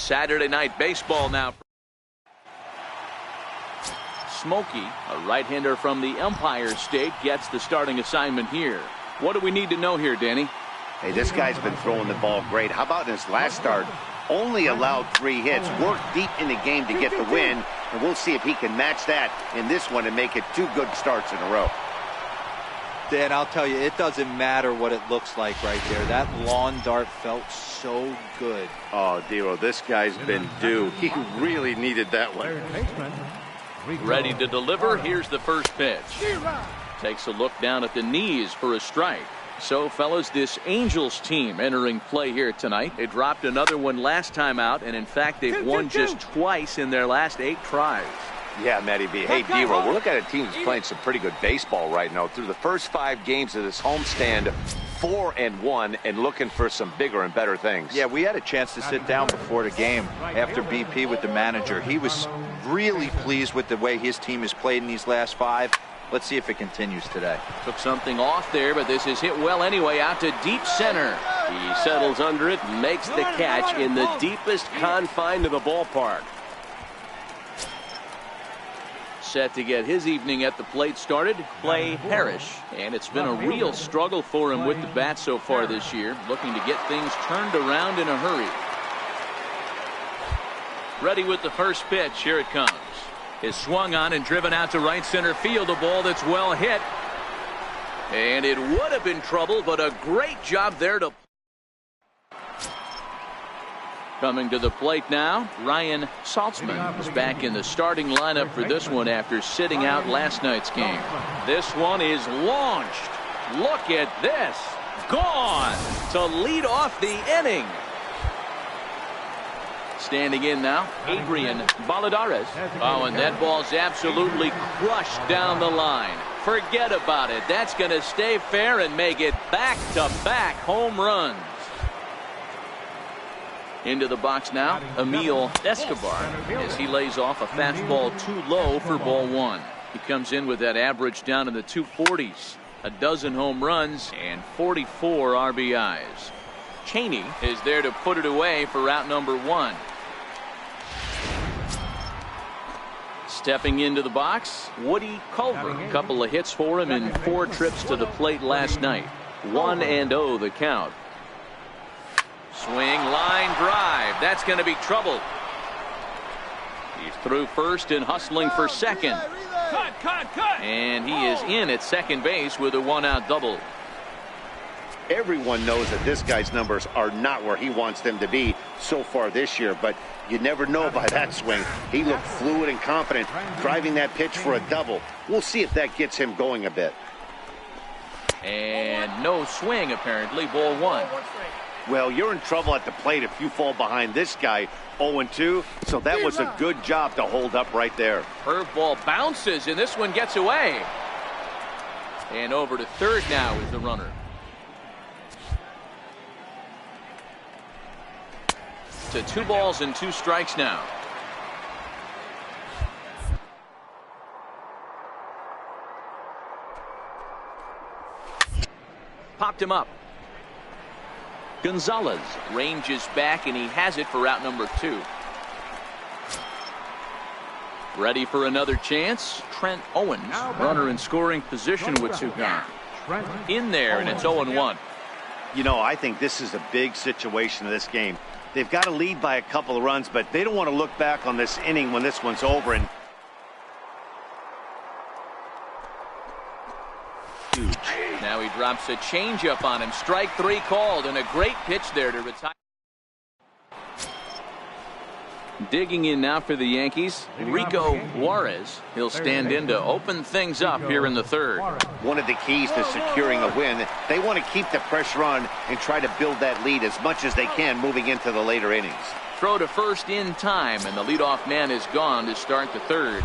Saturday Night Baseball now. Smokey, a right-hander from the Empire State, gets the starting assignment here. What do we need to know here, Danny? Hey, this guy's been throwing the ball great. How about in his last start? Only allowed 3 hits, worked deep in the game to get the win, and we'll see if he can match that in this one and make it 2 good starts in a row. Dan, I'll tell you, it doesn't matter what it looks like right there. That lawn dart felt so good. Oh, Dero, this guy's been due. He really needed that one. Ready to deliver. Here's the first pitch. Takes a look down at the knees for a strike. So, fellas, this Angels team entering play here tonight. They dropped another one last time out, and in fact, they've won just twice in their last 8 tries. Yeah, Matty B. Hey, D-Roll, we're looking at a team that's playing some pretty good baseball right now. Through the first 5 games of this homestand, 4-1, and looking for some bigger and better things. Yeah, we had a chance to sit down before the game after BP with the manager. He was really pleased with the way his team has played in these last 5. Let's see if it continues today. Took something off there, but this is hit well anyway, out to deep center. He settles under it, makes the catch in the deepest confine of the ballpark. Set to get his evening at the plate started, Clay Parrish. And it's been a real struggle for him with the bat so far this year, looking to get things turned around in a hurry. Ready with the first pitch. Here it comes. Is swung on and driven out to right center field. A ball that's well hit. And it would have been trouble, but a great job there to... Coming to the plate now, Ryan Saltzman is back in the starting lineup for this one after sitting out last night's game. This one is launched. Look at this. Gone to lead off the inning. Standing in now, Adrian Valladares. Oh, and that ball's absolutely crushed down the line. Forget about it. That's going to stay fair and make it back-to-back home runs. Into the box now, Emil Escobar, as he lays off a fastball too low for ball 1. He comes in with that average down in the 240s. A dozen home runs and 44 RBIs. Cheney is there to put it away for out number 1. Stepping into the box, Woody Culver. A couple of hits for him in 4 trips to the plate last night. 1-0 the count. Swing, line drive. That's going to be trouble. He's through first and hustling for second. Cut. And he is in at second base with a 1-out double. Everyone knows that this guy's numbers are not where he wants them to be so far this year, but you never know by that swing. He looked fluid and confident, driving that pitch for a double. We'll see if that gets him going a bit. And no swing, apparently. Ball 1. Well, you're in trouble at the plate if you fall behind this guy 0-2, so that was a good job to hold up right there. Curveball bounces, and this one gets away. And over to third now is the runner. To 2 balls and 2 strikes now. Popped him up. Gonzalez ranges back, and he has it for out number 2. Ready for another chance. Trent Owens, runner in scoring position with 2 gone. In there, and it's 0-1. You know, I think this is a big situation in this game. They've got to lead by a couple of runs, but they don't want to look back on this inning when this one's over. And huge. Now he drops a changeup on him. Strike 3 called, and a great pitch there to retire. Digging in now for the Yankees, Rico Juarez. He'll stand in to open things up here in the third. One of the keys to securing a win, they want to keep the pressure on and try to build that lead as much as they can moving into the later innings. Throw to first in time, and the leadoff man is gone to start the third.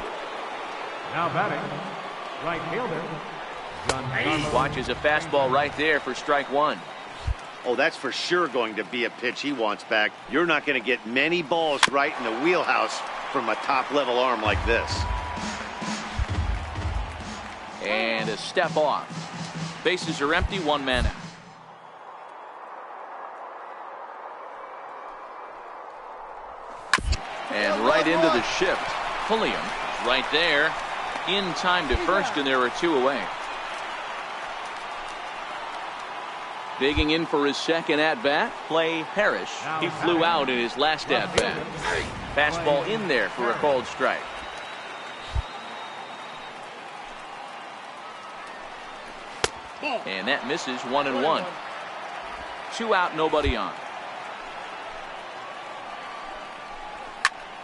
Now batting, right fielder. Watches a fastball right there for strike 1. Oh, that's for sure going to be a pitch he wants back. You're not going to get many balls right in the wheelhouse from a top-level arm like this. And a step off. Bases are empty, 1 man out. And right into the shift. Pulliam is right there. In time to first, and there are 2 away. Digging in for his second at-bat, Clay Parrish. He flew out in his last at-bat. Fastball in there for a called strike. And that misses 1-1. 2 out, nobody on.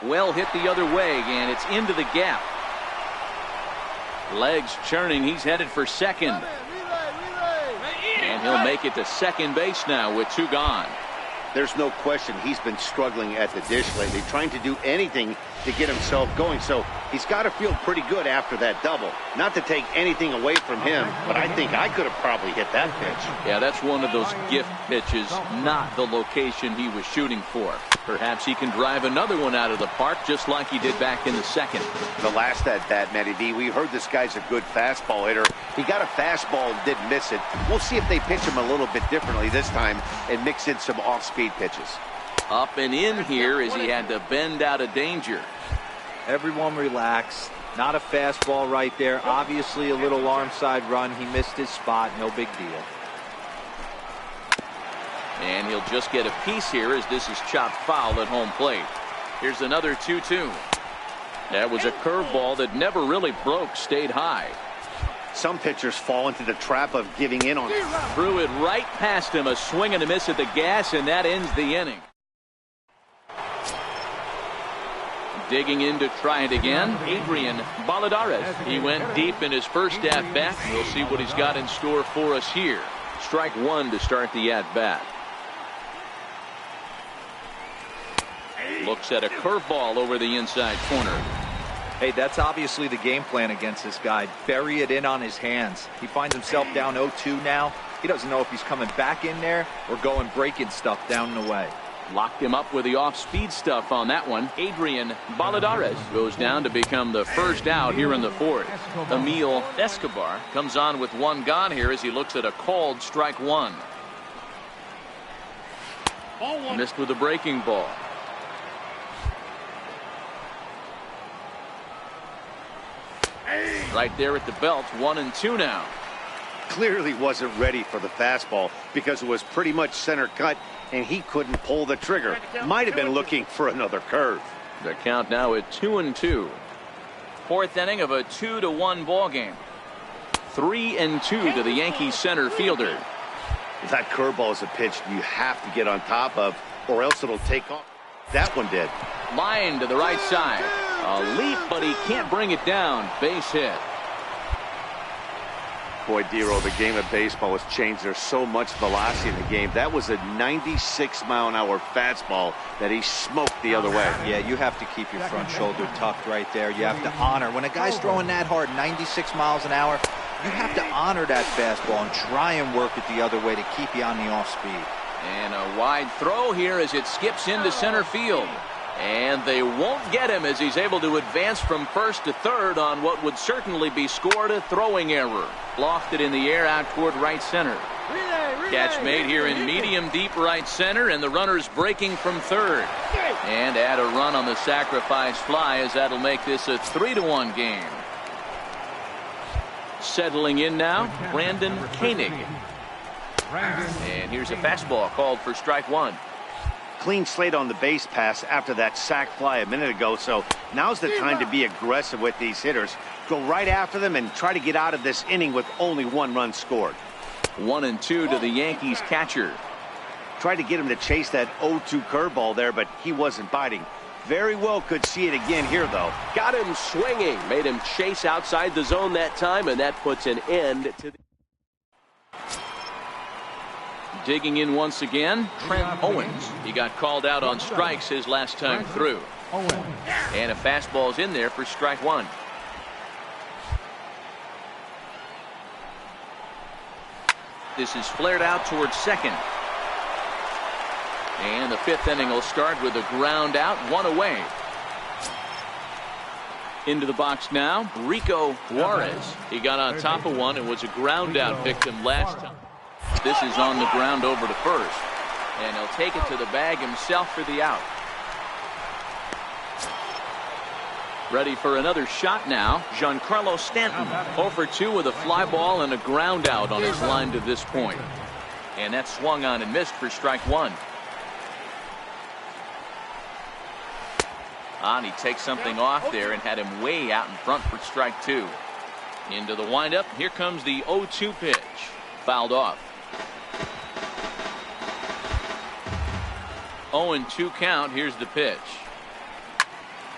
Well hit the other way, and it's into the gap. Legs churning, he's headed for second. And he'll make it to second base now with 2 gone. There's no question he's been struggling at the dish lately, trying to do anything to get himself going. So he's got to feel pretty good after that double. Not to take anything away from him, but I think I could have probably hit that pitch. Yeah, that's one of those gift pitches, not the location he was shooting for. Perhaps he can drive another one out of the park just like he did back in the second. The last at-bat, Matty D, we heard this guy's a good fastball hitter. He got a fastball and didn't miss it. We'll see if they pitch him a little bit differently this time and mix in some off-speed pitches. Up and in here as he had to bend out of danger. Everyone relax. Not a fastball right there. Obviously a little arm side run. He missed his spot. No big deal. And he'll just get a piece here as this is chopped foul at home plate. Here's another 2-2. That was a curveball that never really broke, stayed high. Some pitchers fall into the trap of giving in on it. Threw it right past him, a swing and a miss at the gas, and that ends the inning. Digging in to try it again, Adrian Baladares. He went deep in his first at-bat. We'll see what he's got in store for us here. Strike 1 to start the at-bat. Looks at a curveball over the inside corner. Hey, that's obviously the game plan against this guy. Bury it in on his hands. He finds himself down 0-2 now. He doesn't know if he's coming back in there or going breaking stuff down and away. Locked him up with the off-speed stuff on that one. Adrian Baladares goes down to become the first out here in the 4th. Emil Escobar comes on with 1 gone here as he looks at a called strike 1. Missed with a breaking ball. Right there at the belt, 1-2 now. Clearly wasn't ready for the fastball because it was pretty much center cut and he couldn't pull the trigger. Might have been looking for another curve. The count now at 2-2. 4th inning of a 2-1 ball game. 3-2 to the Yankees center fielder. That curveball is a pitch you have to get on top of or else it'll take off. That one did. Line to the right side. A leap, but he can't bring it down. Base hit. Boy, Dero, the game of baseball has changed. There's so much velocity in the game. That was a 96-mile-an-hour fastball that he smoked the other way. Yeah, you have to keep your front shoulder tucked right there. You have to honor. When a guy's throwing that hard, 96 miles an hour, you have to honor that fastball and try and work it the other way to keep you on the off speed. And a wide throw here as it skips into center field. And they won't get him as he's able to advance from first to third on what would certainly be scored a throwing error. Lofted in the air out toward right center. Catch made here in medium deep right center, and the runner's breaking from third. And add a run on the sacrifice fly as that'll make this a 3-1 game. Settling in now, Brandon Koenig. And here's a fastball called for strike 1. Clean slate on the base pass after that sac fly a minute ago, so now's the time to be aggressive with these hitters. Go right after them and try to get out of this inning with only 1 run scored. 1-2 to the Yankees catcher. Tried to get him to chase that 0-2 curveball there, but he wasn't biting. Very well could see it again here, though. Got him swinging, made him chase outside the zone that time, and that puts an end to the... Digging in once again, Trent Owens. He got called out on strikes his last time through. And a fastball's in there for strike 1. This is flared out towards second. And the 5th inning will start with a ground out, 1 away. Into the box now, Rico Juarez. He got on top of one and was a ground out victim last time. This is on the ground over to first. And he'll take it to the bag himself for the out. Ready for another shot now. Giancarlo Stanton, 0 for 2 with a fly ball and a ground out on his line to this point. And that swung on and missed for strike one. And he takes something off there and had him way out in front for strike two. Into the windup. Here comes the 0-2 pitch. Fouled off. 0-2 count. Here's the pitch.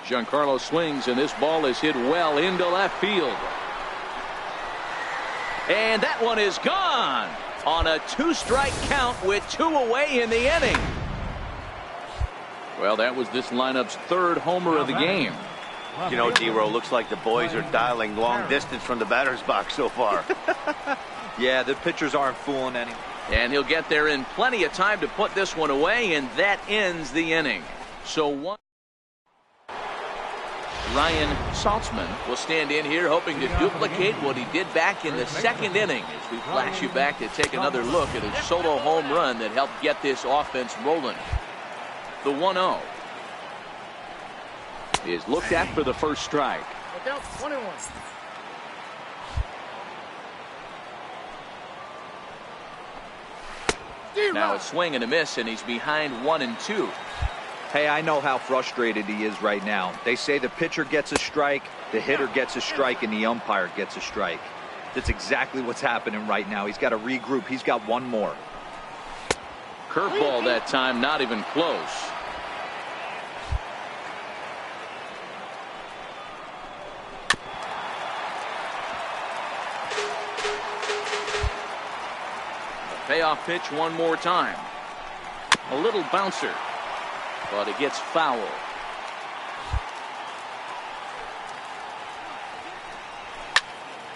Giancarlo swings, and this ball is hit well into left field. And that one is gone on a 2-strike count with 2 away in the inning. Well, that was this lineup's 3rd homer of the game. You know, D-Row, looks like the boys are dialing long distance from the batter's box so far. Yeah, the pitchers aren't fooling anyone. And he'll get there in plenty of time to put this one away, and that ends the inning. So Ryan Saltzman will stand in here hoping to duplicate what he did back in the 2nd inning as we flash you back to take another look at his solo home run that helped get this offense rolling. The 1-0 is looked at for the first strike. Look out, 1-1. Now a swing and a miss, and he's behind 1-2. Hey, I know how frustrated he is right now. They say the pitcher gets a strike, the hitter gets a strike, and the umpire gets a strike. That's exactly what's happening right now. He's got to regroup. He's got one more. Curveball that time, not even close. Payoff pitch one more time. A little bouncer, but it gets foul.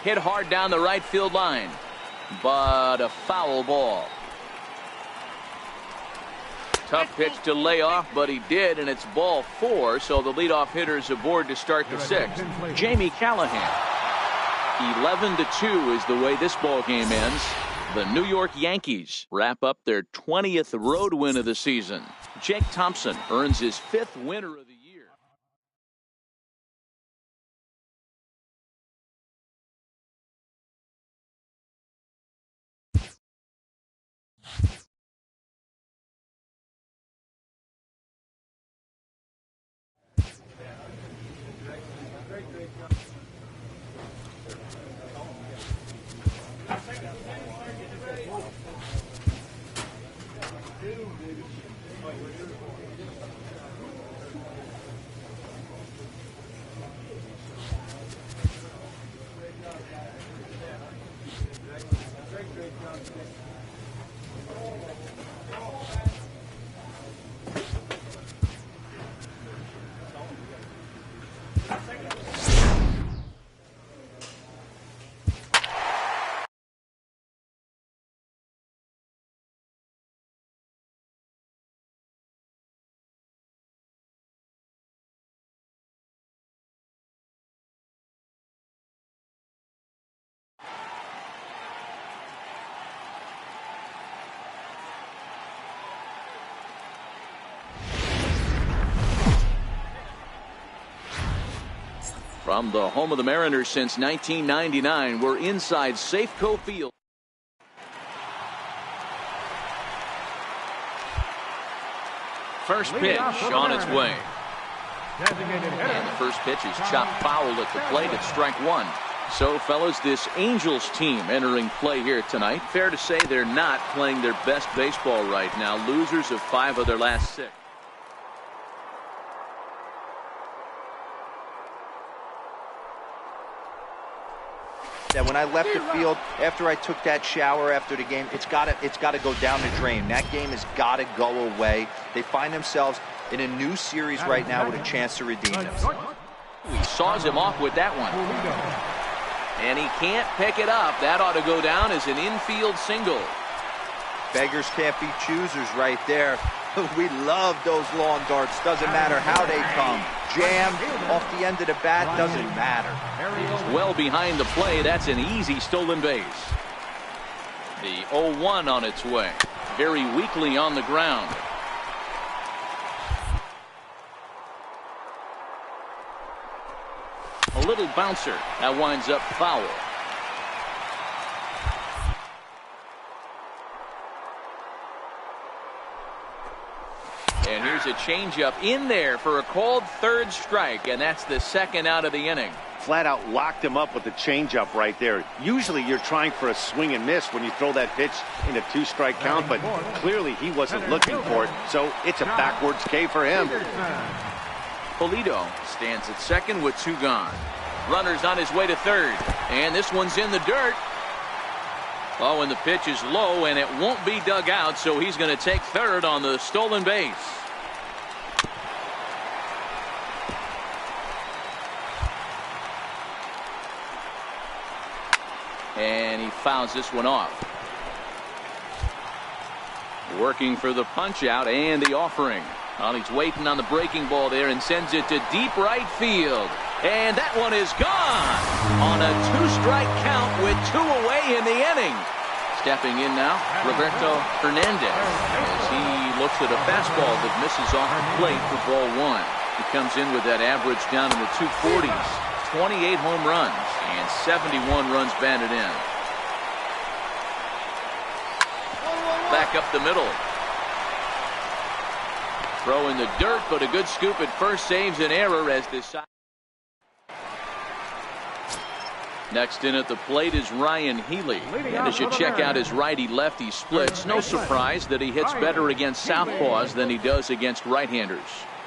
Hit hard down the right field line, but a foul ball. Tough pitch to lay off, but he did, and it's ball 4, so the leadoff hitter is aboard to start the 6th. Jamie Callahan. 11-2 is the way this ball game ends. The New York Yankees wrap up their 20th road win of the season. Jake Thompson earns his 5th winner of the year. From the home of the Mariners since 1999, we're inside Safeco Field. First pitch on its way. And the first pitch is chopped foul at the plate at strike 1. So, fellas, this Angels team entering play here tonight. Fair to say they're not playing their best baseball right now. Losers of 5 of their last 6. That when I left the field after I took that shower after the game, it's got to go down the drain. That game has got to go away. They find themselves in a new series right now with a chance to redeem themselves. He saws him off with that one. And he can't pick it up. That ought to go down as an infield single. Beggars can't be choosers right there. We love those long darts. Doesn't matter how they come. Jammed off the end of the bat, doesn't matter. He's well behind the play. That's an easy stolen base. The 0-1 on its way. Very weakly on the ground. A little bouncer. That winds up foul. And here's a changeup in there for a called third strike, and that's the second out of the inning. Flat out locked him up with the changeup right there. Usually you're trying for a swing and miss when you throw that pitch in a 2-strike count, but clearly he wasn't looking for it, so it's a backwards K for him. Pulido stands at second with 2 gone. Runner's on his way to third, and this one's in the dirt. Oh, and the pitch is low, and it won't be dug out, so he's going to take third on the stolen base. And he fouls this one off. Working for the punch out and the offering. Well, he's waiting on the breaking ball there and sends it to deep right field. And that one is gone on a 2-strike count with 2 away in the inning. Stepping in now, Roberto Hernandez, as he looks at a fastball that misses off the plate for ball 1. He comes in with that average down in the 240s, 28 home runs and 71 runs batted in. Back up the middle. Throw in the dirt, but a good scoop at first saves an error as this. Next in at the plate is Ryan Healy. And as you check out his righty-lefty splits, no surprise that he hits better against southpaws than he does against right-handers.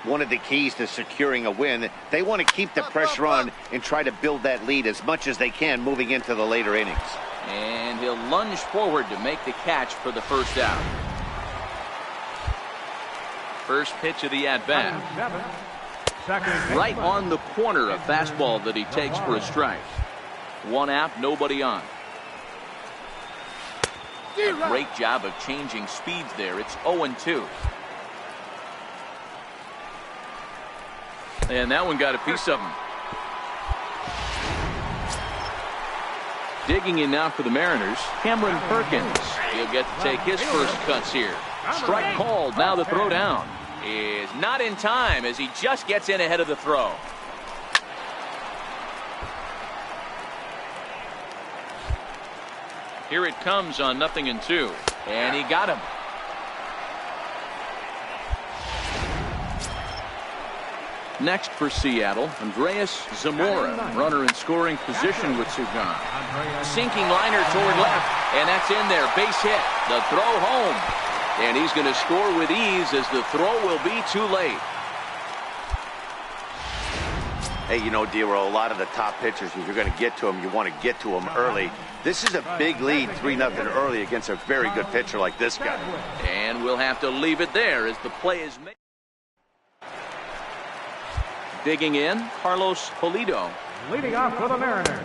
One of the keys to securing a win, they want to keep the pressure on and try to build that lead as much as they can moving into the later innings. And he'll lunge forward to make the catch for the first out. First pitch of the at-bat. Right on the corner, a fastball that he takes for a strike. 1 out, nobody on. A great job of changing speeds there. It's 0-2. And that one got a piece of him. Digging in now for the Mariners, Cameron Perkins. He'll get to take his first cuts here. Strike called. Now the throw down is not in time as he just gets in ahead of the throw. Here it comes on 0-2. And he got him. Next for Seattle, Andreas Zamora, runner in scoring position with 2 gone. Sinking liner toward left, and that's in there. Base hit. The throw home. And he's going to score with ease as the throw will be too late. Hey, you know, Dero, a lot of the top pitchers, if you're going to get to them, you want to get to them early. This is a big lead, 3-0 early against a very good pitcher like this guy. And we'll have to leave it there as the play is made. Digging in, Carlos Pulido. Leading off for the Mariners.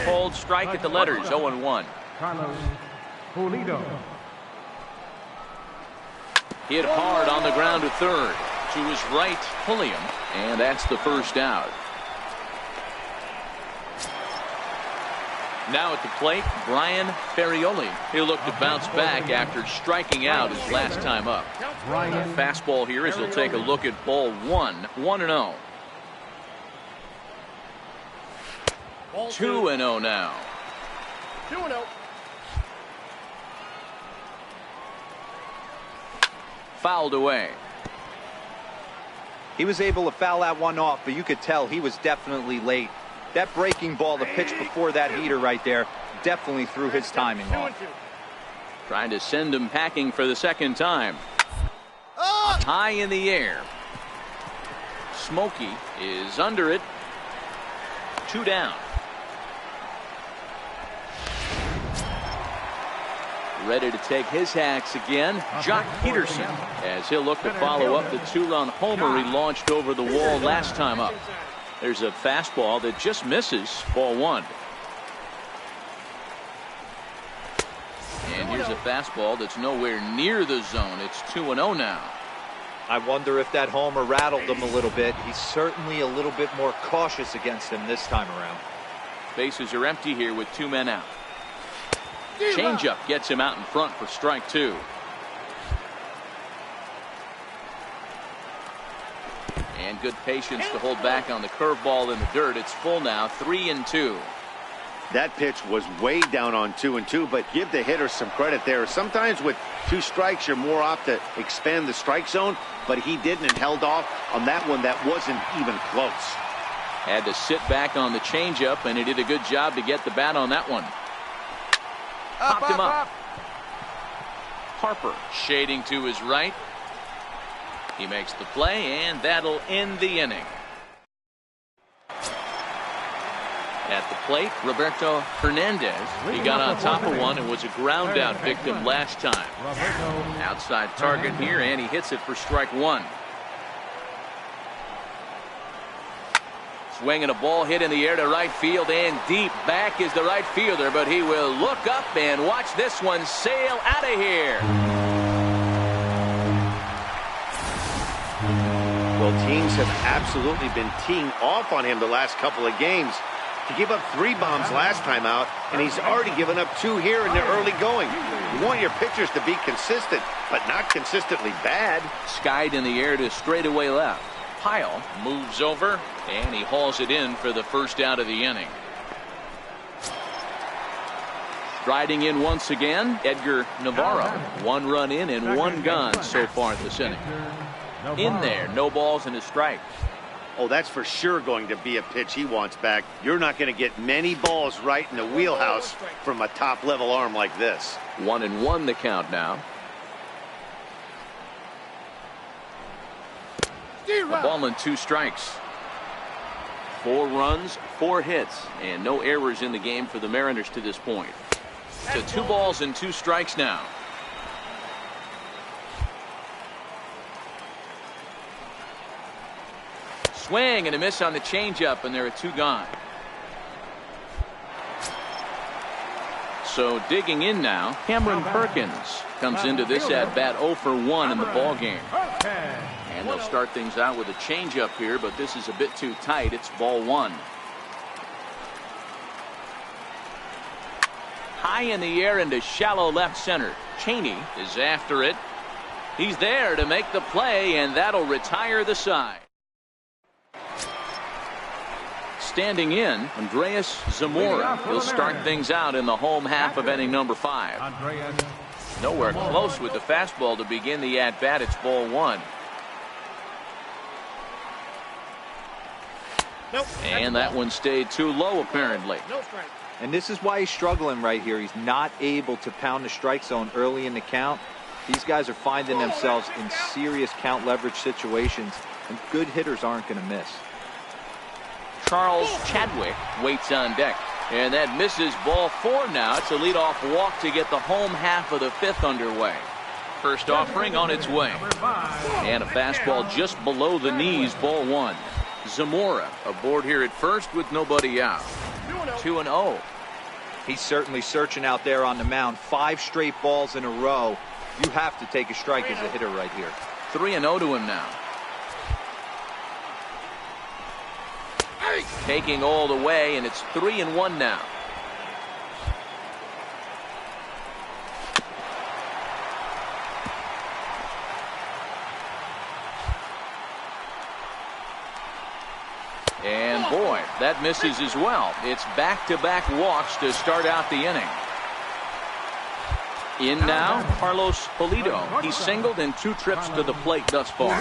Hold strike at the letters, 0-1. Carlos Pulido. Hit hard on the ground to third. To his right, Pulliam. And that's the first out. Now at the plate, Brian Ferrioli. He'll look to bounce back after striking out his last time up. Fastball here as he'll take a look at ball 1. 1-0. 2-0 now. 2-0. Fouled away. He was able to foul that one off, but you could tell he was definitely late. That breaking ball, the pitch before that heater right there, definitely threw his timing off. Trying to send him packing for the second time. High in the air. Smokey is under it. 2 down. Ready to take his hacks again, Jock Peterson, as he'll look to follow up the 2-run homer he launched over the wall last time up. There's a fastball that just misses, ball 1. And here's a fastball that's nowhere near the zone. It's 2-0 now. I wonder if that homer rattled him a little bit. He's certainly a little bit more cautious against him this time around. Bases are empty here with 2 men out. Changeup gets him out in front for strike 2. And good patience to hold back on the curveball in the dirt. It's full now, 3-2. That pitch was way down on 2-2, but give the hitter some credit there. Sometimes with 2 strikes, you're more apt to expand the strike zone, but he didn't and held off on that one that wasn't even close. Had to sit back on the changeup, and he did a good job to get the bat on that one. Popped him up. Harper shading to his right. He makes the play, and that'll end the inning. At the plate, Roberto Hernandez. He got on top of one and was a ground out victim last time. Outside target here, and he hits it for strike 1. Swinging a ball hit in the air to right field and deep. Back is the right fielder, but he will look up and watch this one sail out of here. Well, teams have absolutely been teeing off on him the last couple of games. He gave up 3 bombs last time out, and he's already given up 2 here in the early going. You want your pitchers to be consistent, but not consistently bad. Skied in the air to straightaway left. Pyle moves over, and he hauls it in for the first out of the inning. Striding in once again, Edgar Navarro. 1 run in and 1 gone so far this inning. In there, no balls and a strike. Oh, that's for sure going to be a pitch he wants back. You're not going to get many balls right in the wheelhouse from a top-level arm like this. 1-1 the count now. A ball and 2 strikes. 4 runs, 4 hits, and no errors in the game for the Mariners to this point. To 2 balls and 2 strikes now. Swing and a miss on the changeup, and there are 2 gone. So digging in now, Cameron Perkins comes into this at bat 0 for 1 in the ball game. And they'll start things out with a changeup here, but this is a bit too tight. It's ball 1. High in the air into shallow left center. Cheney is after it. He's there to make the play, and that'll retire the side. Standing in, Andreas Zamora. He'll start things out in the home half of inning number 5. Nowhere close with the fastball to begin the at-bat. It's ball 1. And that one stayed too low, apparently. And this is why he's struggling right here. He's not able to pound the strike zone early in the count. These guys are finding themselves in serious count leverage situations, and good hitters aren't going to miss. Charles Chadwick waits on deck, and that misses ball 4 now. It's a leadoff walk to get the home half of the 5th underway. First offering on its way, and a fastball just below the knees, ball 1. Zamora aboard here at first with nobody out. 2-0. He's certainly searching out there on the mound. 5 straight balls in a row. You have to take a strike as a hitter right here. 3-0 to him now. Taking all the way, and it's 3-1 now. And boy, that misses as well. It's back-to-back walks to start out the inning. In now, Carlos Pulido. He's singled in 2 trips to the plate thus far.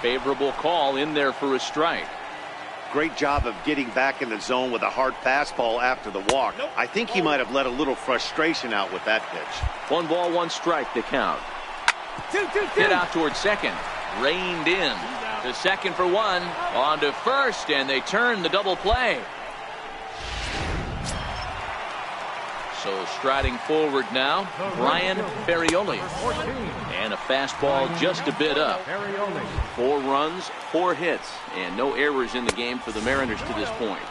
Favorable call in there for a strike. Great job of getting back in the zone with a hard fastball after the walk. I think he might have let a little frustration out with that pitch. 1 ball, 1 strike to count. Hit out towards second. Reined in. To second for 1. On to first, and they turn the double play. So striding forward now, Brian Ferrioli. And a fastball just a bit up. 4 runs, 4 hits, and no errors in the game for the Mariners to this point.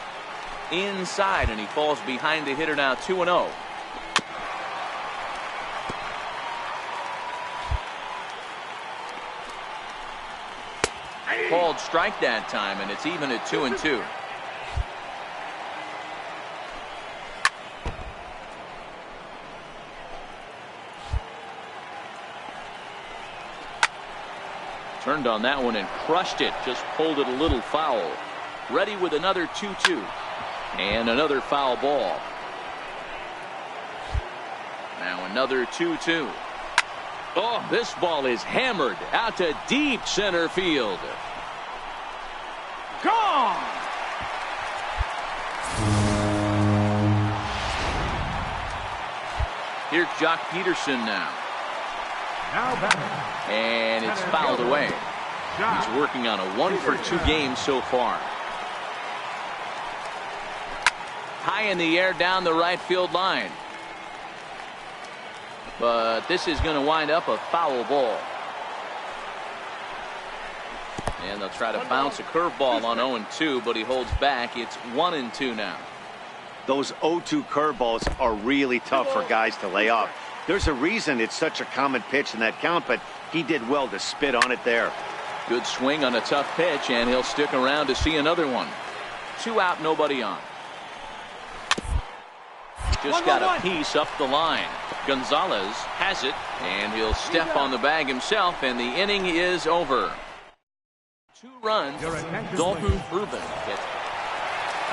Inside, and he falls behind the hitter now, 2-0. Called strike that time, and it's even at 2-2. Turned on that one and crushed it. Just pulled it a little foul. Ready with another 2-2. And another foul ball. Now another 2-2. Oh, this ball is hammered out to deep center field. Gone! Here's Jock Peterson now. And it's fouled away. He's working on a 1-for-2 game so far. High in the air down the right field line. But this is going to wind up a foul ball. And they'll try to bounce a curveball on 0-2, but he holds back. It's 1-2 now. Those 0-2 curveballs are really tough for guys to lay off. There's a reason it's such a common pitch in that count, but he did well to spit on it there. Good swing on a tough pitch, and he'll stick around to see another one. 2 out, nobody on. Just got a piece up the line. Gonzalez has it, and he'll step on the bag himself, and the inning is over. 2 runs. Dalton Ruben gets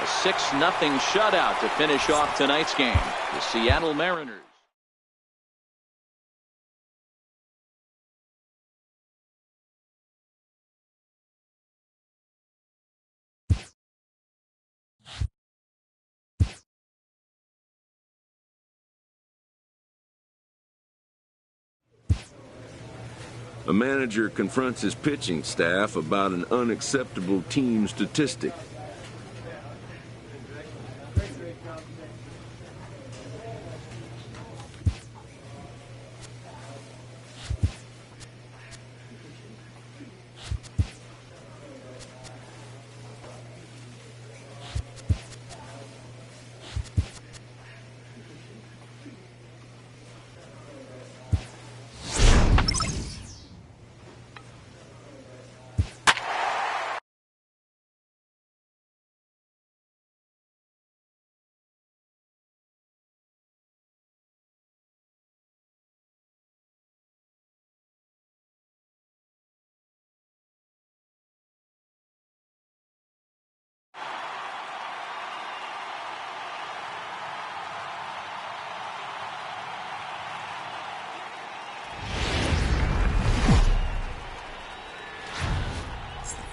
a 6-0 shutout to finish off tonight's game. The Seattle Mariners. A manager confronts his pitching staff about an unacceptable team statistic.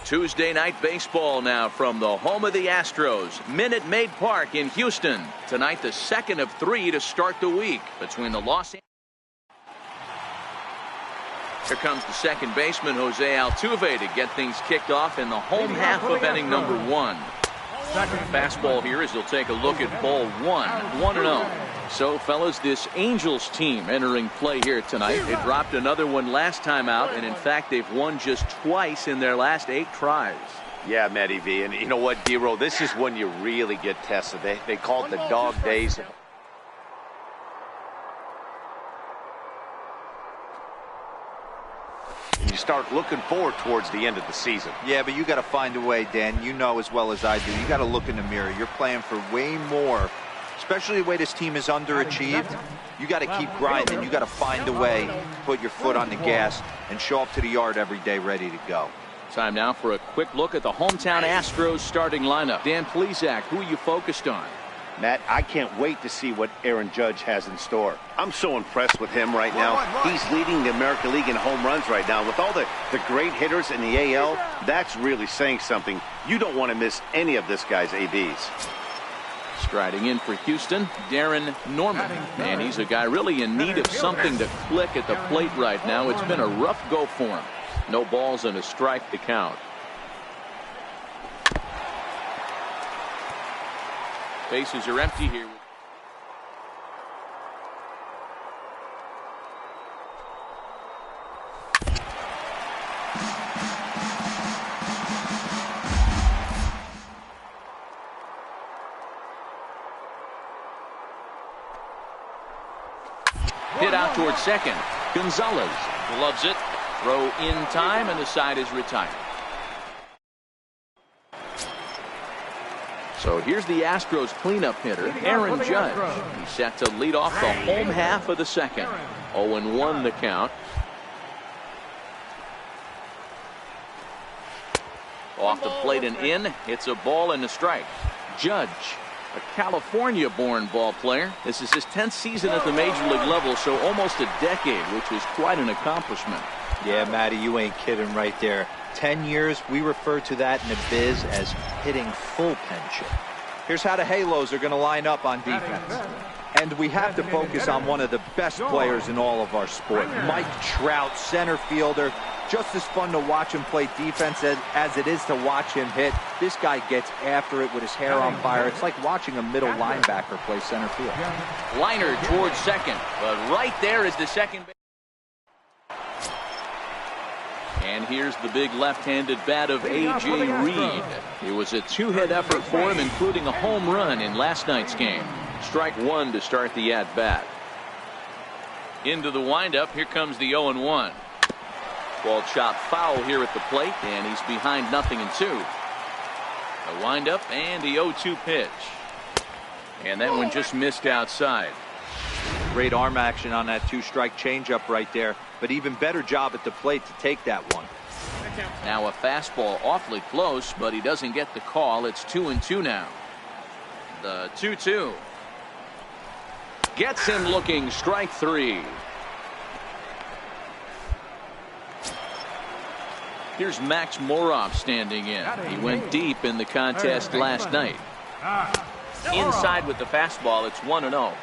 Tuesday night baseball now from the home of the Astros, Minute Maid Park in Houston. Tonight, the second of 3 to start the week between the Los Angeles. Here comes the second baseman, Jose Altuve, to get things kicked off in the home half of inning number 1. Fastball here as he'll take a look at ball 1, 1-0. So, fellas, this Angels team entering play here tonight. They dropped another one last time out, and in fact, they've won just twice in their last 8 tries. Yeah, Matty V, and you know what, D-Row, this is when you really get tested. They call it the dog days. You start looking forward towards the end of the season. Yeah, but you got to find a way, Dan. You know as well as I do. You got to look in the mirror. You're playing for way more, especially the way this team is underachieved. You got to keep grinding. You got to find a way to put your foot on the gas and show up to the yard every day ready to go. Time now for a quick look at the hometown Astros starting lineup. Dan Plesac, who are you focused on? Matt, I can't wait to see what Aaron Judge has in store. I'm so impressed with him right now. He's leading the American League in home runs right now. With all the great hitters in the AL, that's really saying something. You don't want to miss any of this guy's ABs. Striding in for Houston, Darren Norman. And he's a guy really in need of something to click at the plate right now. It's been a rough go for him. No balls and a strike to count. Bases are empty here. Hit out towards second. Gonzalez gloves it. Throw in time, and the side is retired. So here's the Astros cleanup hitter, Aaron Judge. He's set to lead off the home half of the second. 0-1 the count. Off the plate and in. It's a ball and a strike. Judge, a California-born ball player. This is his 10th season at the major league level, so almost a decade, which was quite an accomplishment. Yeah, Matty, you ain't kidding right there. 10 years, we refer to that in the biz as hitting full pension. Here's how the Halos are going to line up on defense. And we have to focus on one of the best players in all of our sport. Mike Trout, center fielder. Just as fun to watch him play defense as it is to watch him hit. This guy gets after it with his hair on fire. It's like watching a middle linebacker play center field. Liner towards second, but right there is the second base. And here's the big left-handed bat of A.J. Reed. It was a two-hit effort for him, including a home run in last night's game. Strike one to start the at-bat. Into the windup, here comes the 0-1. Ball chopped foul here at the plate, and he's behind 0-2. A windup and the 0-2 pitch. And that one just missed outside. Great arm action on that two-strike changeup right there, but even better job at the plate to take that one. Now a fastball awfully close, but he doesn't get the call. It's 2-2 now. The 2-2. Gets him looking, strike three. Here's Max Moroff standing in. He went deep in the contest last night. Inside with the fastball, it's 1-0.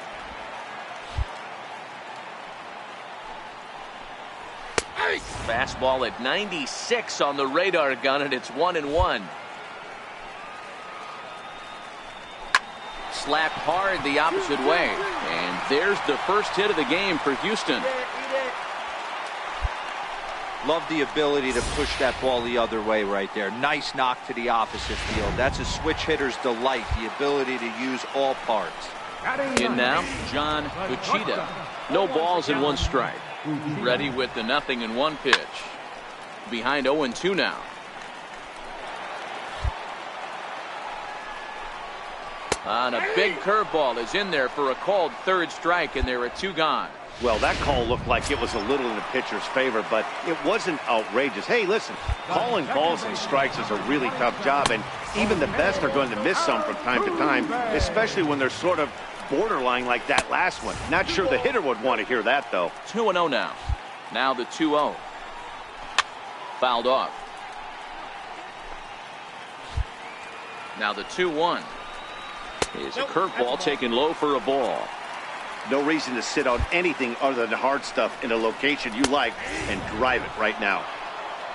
Fastball at 96 on the radar gun, and it's 1-1. Slapped hard the opposite way. And there's the first hit of the game for Houston. Love the ability to push that ball the other way right there. Nice knock to the opposite field. That's a switch hitter's delight, the ability to use all parts. In now, John Uchida. No balls and one strike. Ready with the 0-1 pitch. Behind 0-2 now. On a big curveball is in there for a called third strike, and there are two gone. Well, that call looked like it was a little in the pitcher's favor, but it wasn't outrageous. Hey, listen, calling balls and strikes is a really tough job, and even the best are going to miss some from time to time, especially when they're sort of borderline like that last one. Not sure the hitter would want to hear that, though. 2-0 now. Now the 2-0. Fouled off. Now the 2-1. Is a curveball taken low for a ball. No reason to sit on anything other than hard stuff in a location you like and drive it right now.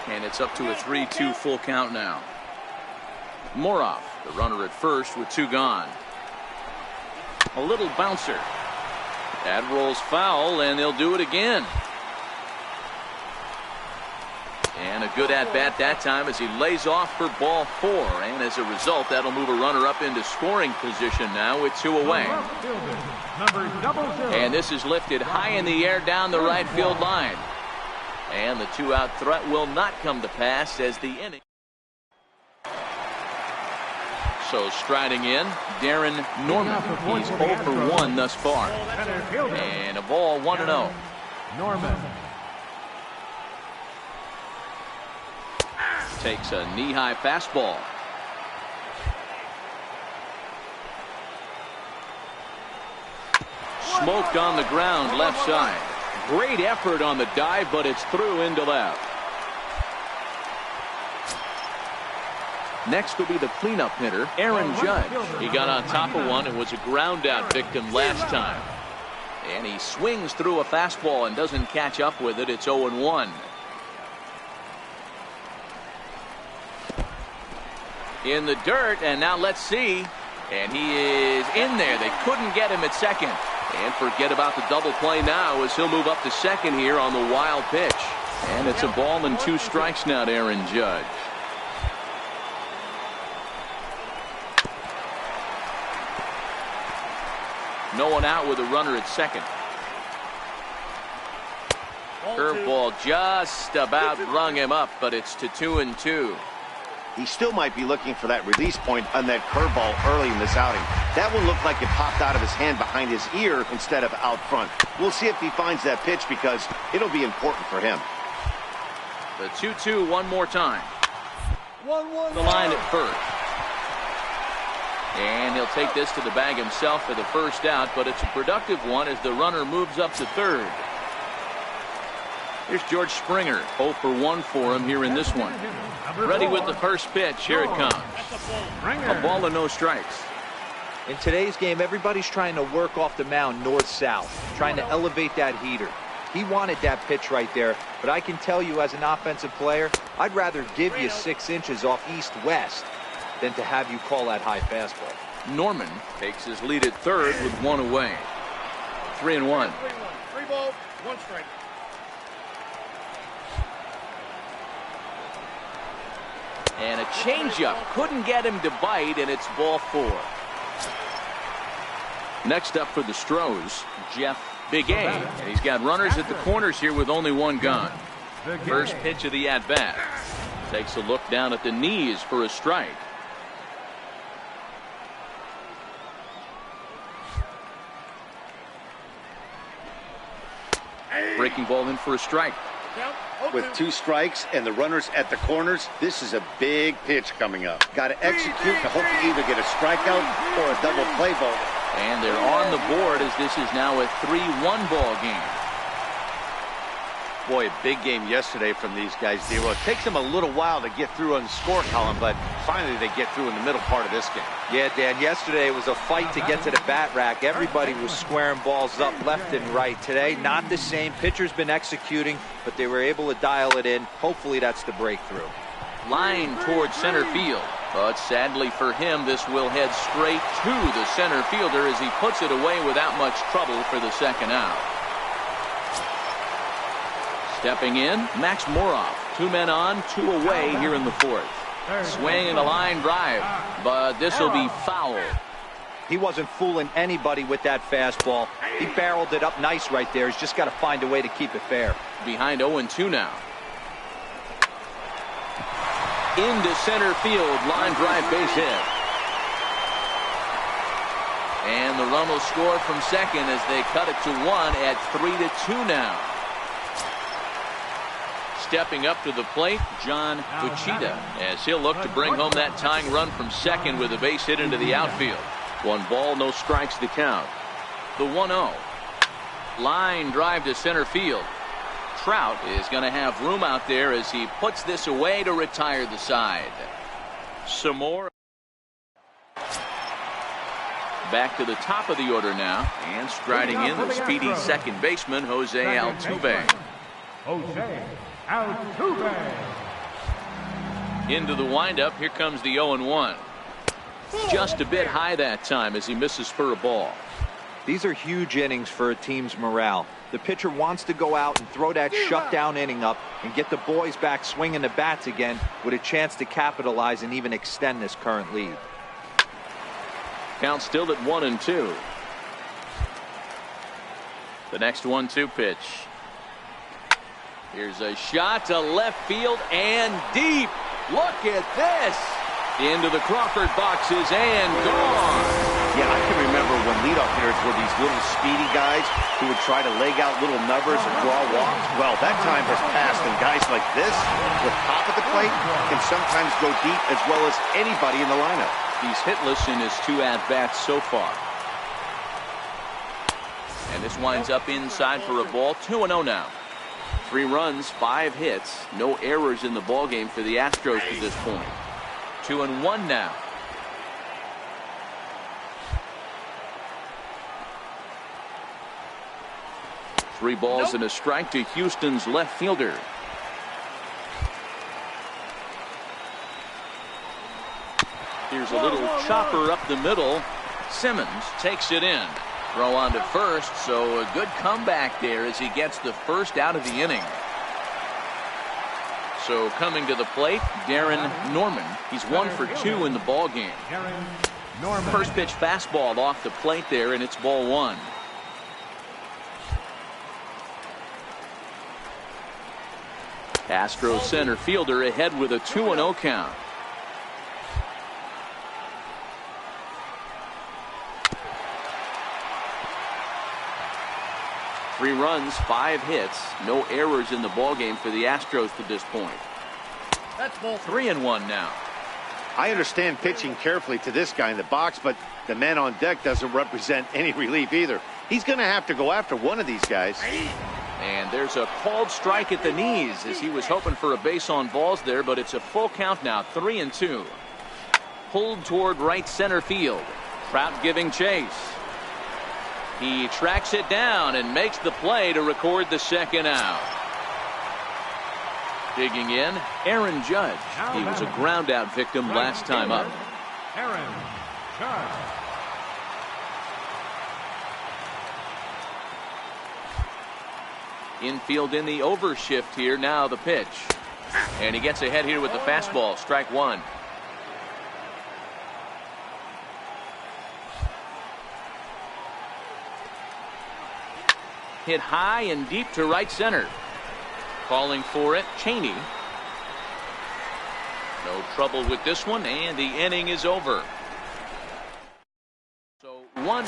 And it's up to a 3-2 full count now. Moroff, the runner at first with two gone. A little bouncer. That rolls foul, and they'll do it again. And a good at-bat that time as he lays off for ball four. And as a result, that'll move a runner up into scoring position now with two away. And this is lifted high in the air down the right field line. And the two-out threat will not come to pass as the inning. So striding in, Darren Norman. He's 0 for 1 thus far. And a ball 1-0. Norman. Takes a knee-high fastball. Smoked on the ground left side. Great effort on the dive, but it's through into left. Next will be the cleanup hitter, Aaron Judge. He got on top of one and was a ground out victim last time. And he swings through a fastball and doesn't catch up with it. It's 0-1. In the dirt, and now let's see. And he is in there. They couldn't get him at second. And forget about the double play now as he'll move up to second here on the wild pitch. And it's a ball and two strikes now to Aaron Judge. No one out with a runner at second. Curveball just about rung him up, but it's to 2-2. He still might be looking for that release point on that curveball early in this outing. That one looked like it popped out of his hand behind his ear instead of out front. We'll see if he finds that pitch because it'll be important for him. The 2-2 one more time. The line at first. And he'll take this to the bag himself for the first out, but it's a productive one as the runner moves up to third. Here's George Springer, 0 for 1 for him here in this one. Ready with the first pitch. Here it comes. A ball and no strikes. In today's game, everybody's trying to work off the mound north-south, trying to elevate that heater. He wanted that pitch right there, but I can tell you as an offensive player, I'd rather give you 6 inches off east-west than to have you call that high fastball. Norman takes his lead at third with 1 away. 3-1. 3 balls, 1 strike. And a changeup couldn't get him to bite, and it's ball 4. Next up for the Stros, Jeff Big A, and he's got runners at the corners here with only 1 gone. First pitch of the at-bat. Takes a look down at the knees for a strike. Breaking ball in for a strike. With 2 strikes and the runners at the corners, this is a big pitch coming up. Got to execute to hope to either get a strikeout or a double play ball. And they're on the board as this is now a 3-1 ball game. Boy, a big game yesterday from these guys, D-Roll. It takes them a little while to get through on the score column, but finally they get through in the middle part of this game. Yeah, Dan, yesterday it was a fight to get to the bat rack. Everybody was squaring balls up left and right. Today, not the same. Pitcher's been executing, but they were able to dial it in. Hopefully that's the breakthrough. Line towards center field. But sadly for him, this will head straight to the center fielder as he puts it away without much trouble for the second out. Stepping in, Max Moroff. 2 men on, 2 away here in the 4th. Swing and a line drive, but this will be foul. He wasn't fooling anybody with that fastball. He barreled it up nice right there. He's just got to find a way to keep it fair. Behind 0-2 now. Into center field, line drive, base hit. And the run will score from second as they cut it to 1 at 3-2 now. Stepping up to the plate, John Uchida, as he'll look to bring home that tying run from second with a base hit into the outfield. 1 ball, no strikes to count. The 1-0. Line drive to center field. Trout is going to have room out there as he puts this away to retire the side. Some more. Back to the top of the order now, and striding in the speedy second baseman, Jose Altuve. Jose Altuve. Into the windup, here comes the 0-1. Just a bit high that time as he misses for a ball. These are huge innings for a team's morale. The pitcher wants to go out and throw that shutdown inning up and get the boys back swinging the bats again with a chance to capitalize and even extend this current lead. Count still at 1-2. The next 1-2 pitch. Here's a shot to left field and deep. Look at this. Into the Crawford boxes and gone. Yeah, I can remember when leadoff hitters were these little speedy guys who would try to leg out little numbers and draw walks. Well, that time has passed, and guys like this, with pop at the plate, can sometimes go deep as well as anybody in the lineup. He's hitless in his 2 at-bats so far. And this winds up inside for a ball. 2-0 now. 3 runs, 5 hits, no errors in the ballgame for the Astros to this point. 2-1 now. Three balls and a strike to Houston's left fielder. Here's a little chopper up the middle. Simmons takes it in. Throw on to first, so a good comeback there as he gets the first out of the inning. So coming to the plate, Darren Norman. He's 1 for 2 in the ball game. First pitch fastball off the plate there, and it's ball 1. Astros center fielder ahead with a 2-0 count. Three runs, 5 hits, no errors in the ballgame for the Astros to this point. That's ball 3-1 now. I understand pitching carefully to this guy in the box, but the man on deck doesn't represent any relief either. He's going to have to go after one of these guys. And there's a called strike at the knees as he was hoping for a base on balls there, but it's a full count now, 3-2. Pulled toward right center field. Trout giving chase. He tracks it down and makes the play to record the second out. Digging in, Aaron Judge. He was a ground out victim last time up. Aaron Judge. Infield in the overshift here. Now the pitch. And he gets ahead here with the fastball. Strike one. Hit high and deep to right center. Calling for it, Cheney. No trouble with this one, and the inning is over. So one.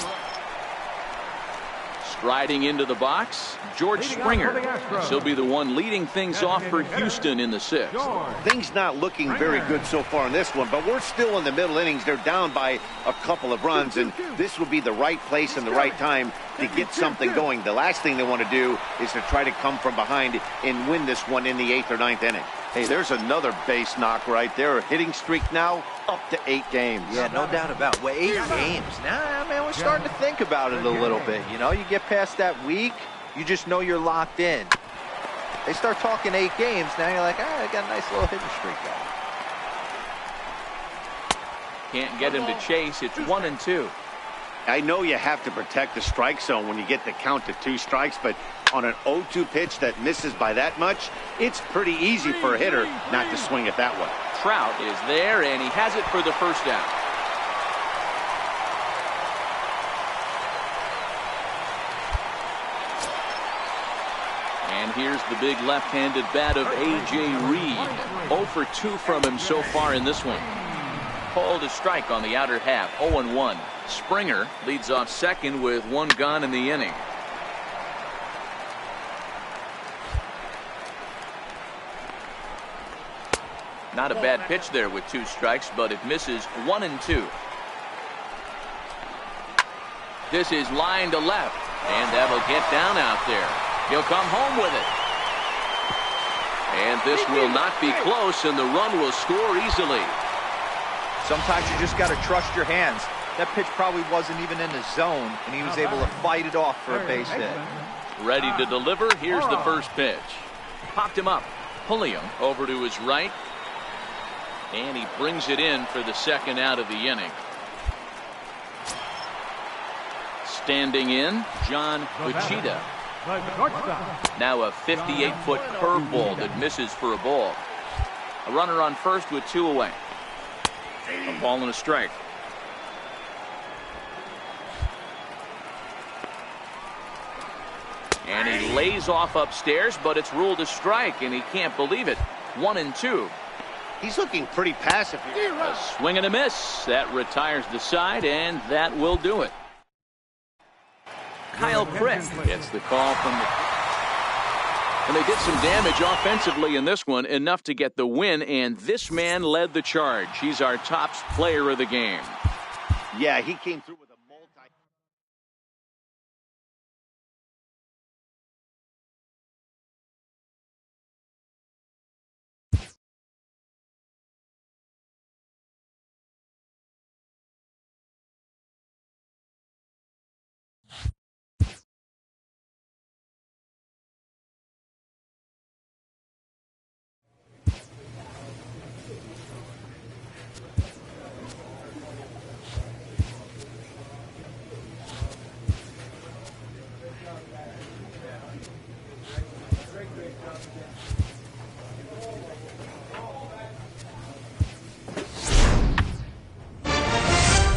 Striding into the box, George Springer. He'll be the one leading things off for Houston in the sixth. Things not looking very good so far in this one, but we're still in the middle innings. They're down by a couple of runs, and this would be the right place and the right time to get something going. The last thing they want to do is to try to come from behind and win this one in the 8th or 9th inning. Hey, there's another base knock right there. A hitting streak now up to 8 games. Yeah, no doubt about it. Well, 8 games. Nah, man, we're starting to think about it a little bit. You know, you get past that week, you just know you're locked in. They start talking 8 games, now you're like, I got a nice little hitting streak going. Can't get him to chase. It's 1-2. I know you have to protect the strike zone when you get the count to 2 strikes, but on an 0-2 pitch that misses by that much, it's pretty easy for a hitter not to swing it that way. Trout is there, and he has it for the first out. And here's the big left-handed bat of A.J. Reed. 0 for 2 from him so far in this one. Called a strike on the outer half, 0-1. Springer leads off second with 1 gone in the inning. Not a bad pitch there with 2 strikes, but it misses 1-2. This is line to left, and that'll get down out there. He'll come home with it. And this will not be close, and the run will score easily. Sometimes you just got to trust your hands. That pitch probably wasn't even in the zone, and he was able to fight it off for a base hit. Ready to deliver. Here's the first pitch. Popped him up. Pulling him over to his right. And he brings it in for the second out of the inning. Standing in, John Uchida. Now a 58-foot curveball that misses for a ball. A runner on first with 2 away. A ball and a strike. And he lays off upstairs, but it's ruled a strike, and he can't believe it. 1-2. He's looking pretty passive here. A swing and a miss. That retires the side, and that will do it. Kyle Crick gets the call from the... And they did some damage offensively in this one, enough to get the win, and this man led the charge. He's our top player of the game. Yeah, he came through with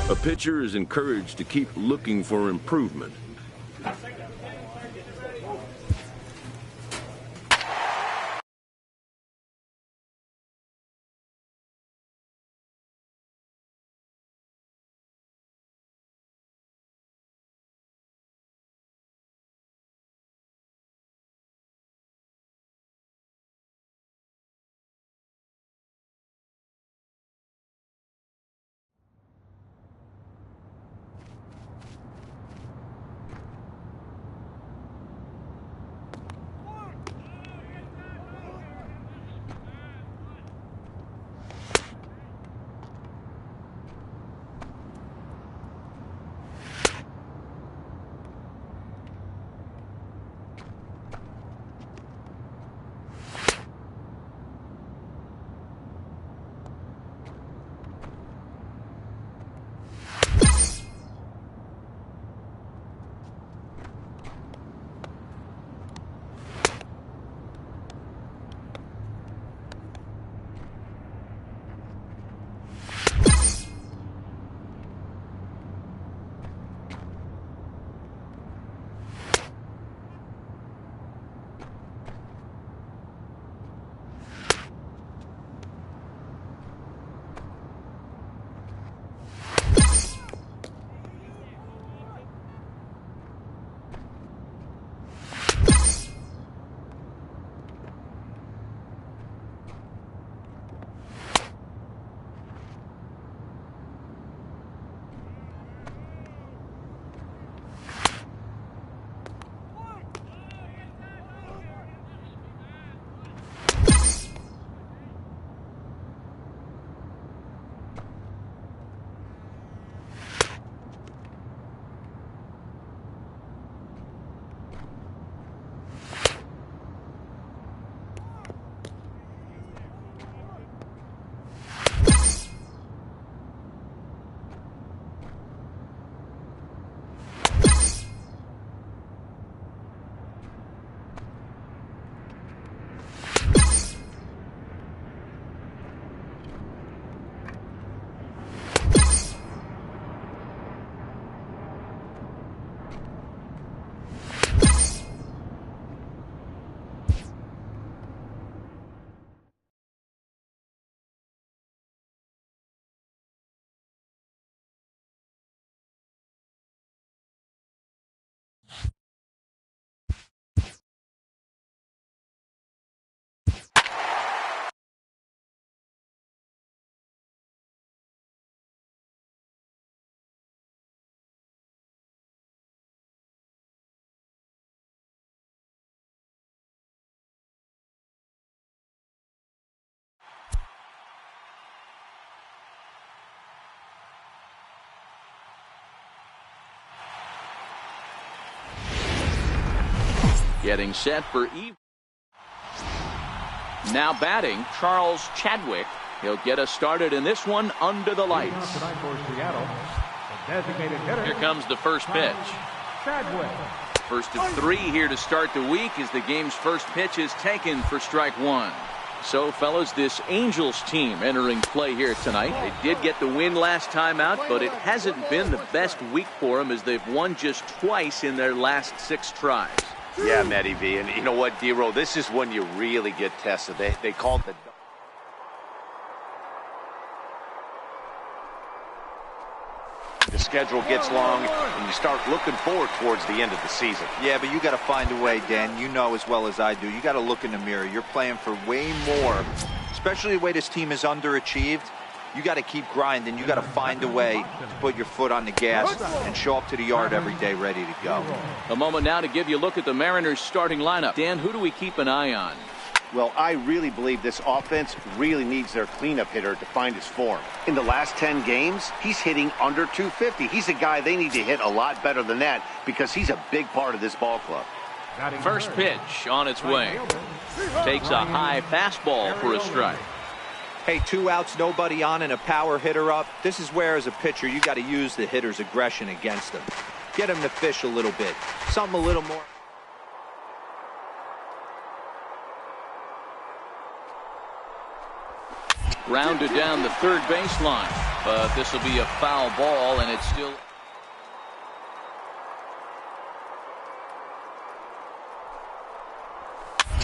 A pitcher is encouraged to keep looking for improvement. Getting set for now batting, Charles Chadwick. He'll get us started in this one under the lights. Here comes the first pitch. First of 3 here to start the week as the game's first pitch is taken for strike 1. So, fellas, this Angels team entering play here tonight. They did get the win last time out, but it hasn't been the best week for them as they've won just twice in their last 6 tries. Yeah, Matty V. And you know what, D-Roll? This is when you really get tested. They call it the schedule gets long and you start looking forward towards the end of the season. Yeah, but you got to find a way, Dan. You know as well as I do. You got to look in the mirror. You're playing for way more, especially the way this team is underachieved. You got to keep grinding. You got to find a way to put your foot on the gas and show up to the yard every day ready to go. A moment now to give you a look at the Mariners starting lineup. Dan, who do we keep an eye on? Well, I really believe this offense really needs their cleanup hitter to find his form. In the last 10 games, he's hitting under 250. He's a guy they need to hit a lot better than that because he's a big part of this ball club. First pitch on its way. Takes a high fastball for a strike. Hey, 2 outs, nobody on, and a power hitter up. This is where, as a pitcher, you got to use the hitter's aggression against him. Get him to fish a little bit. Something a little more. Grounded down the third baseline, but this will be a foul ball, and it's still.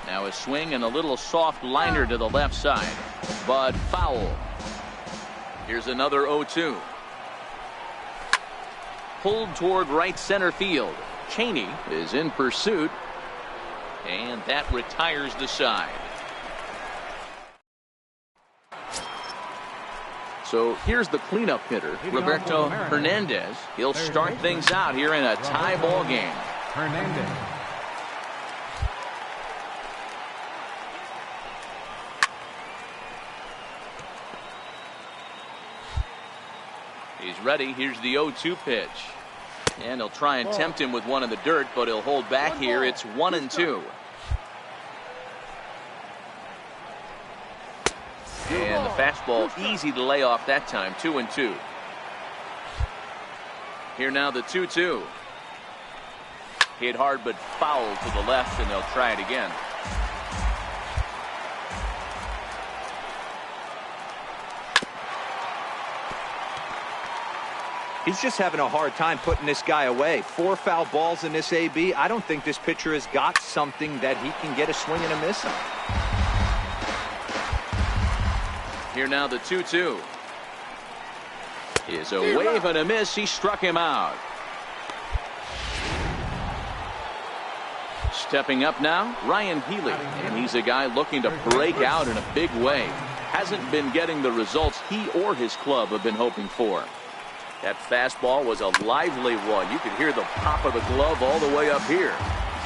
Now a swing and a little soft liner to the left side, but foul. Here's another 0-2. Pulled toward right center field. Cheney is in pursuit, and that retires the side. So here's the cleanup hitter, Roberto Hernandez. He'll start things out here in a tie ball game. Hernandez. He's ready. Here's the 0-2 pitch. And he'll try and tempt him with one in the dirt, but he'll hold back here. It's 1-2. And the fastball easy to lay off that time. 2-2. Here now the 2-2. Hit hard but foul to the left, and they'll try it again. He's just having a hard time putting this guy away. 4 foul balls in this AB. I don't think this pitcher has got something that he can get a swing and a miss on. Here now the 2-2. Is a wave and a miss. He struck him out. Stepping up now, Ryan Healy, and he's a guy looking to break out in a big way. Hasn't been getting the results he or his club have been hoping for. That fastball was a lively one. You could hear the pop of the glove all the way up here.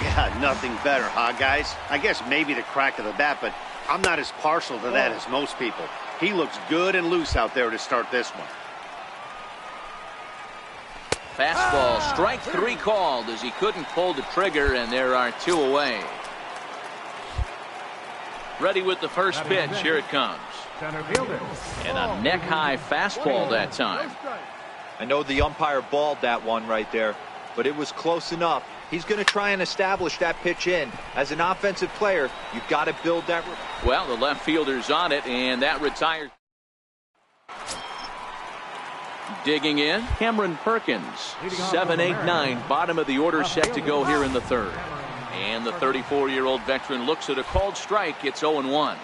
Yeah, nothing better, huh, guys? I guess maybe the crack of the bat, but I'm not as partial to that as most people. He looks good and loose out there to start this one. Fastball, strike 3 called as he couldn't pull the trigger, and there are 2 away. Ready with the first pitch. Here it comes. And a neck-high fastball that time. I know the umpire balled that one right there, but it was close enough. He's going to try and establish that pitch in. As an offensive player, you've got to build that. Well, the left fielder's on it, and that retires. Digging in, Cameron Perkins. 7, 8, 9, bottom of the order set to go here in the third. And the 34-year-old veteran looks at a called strike. It's 0-1.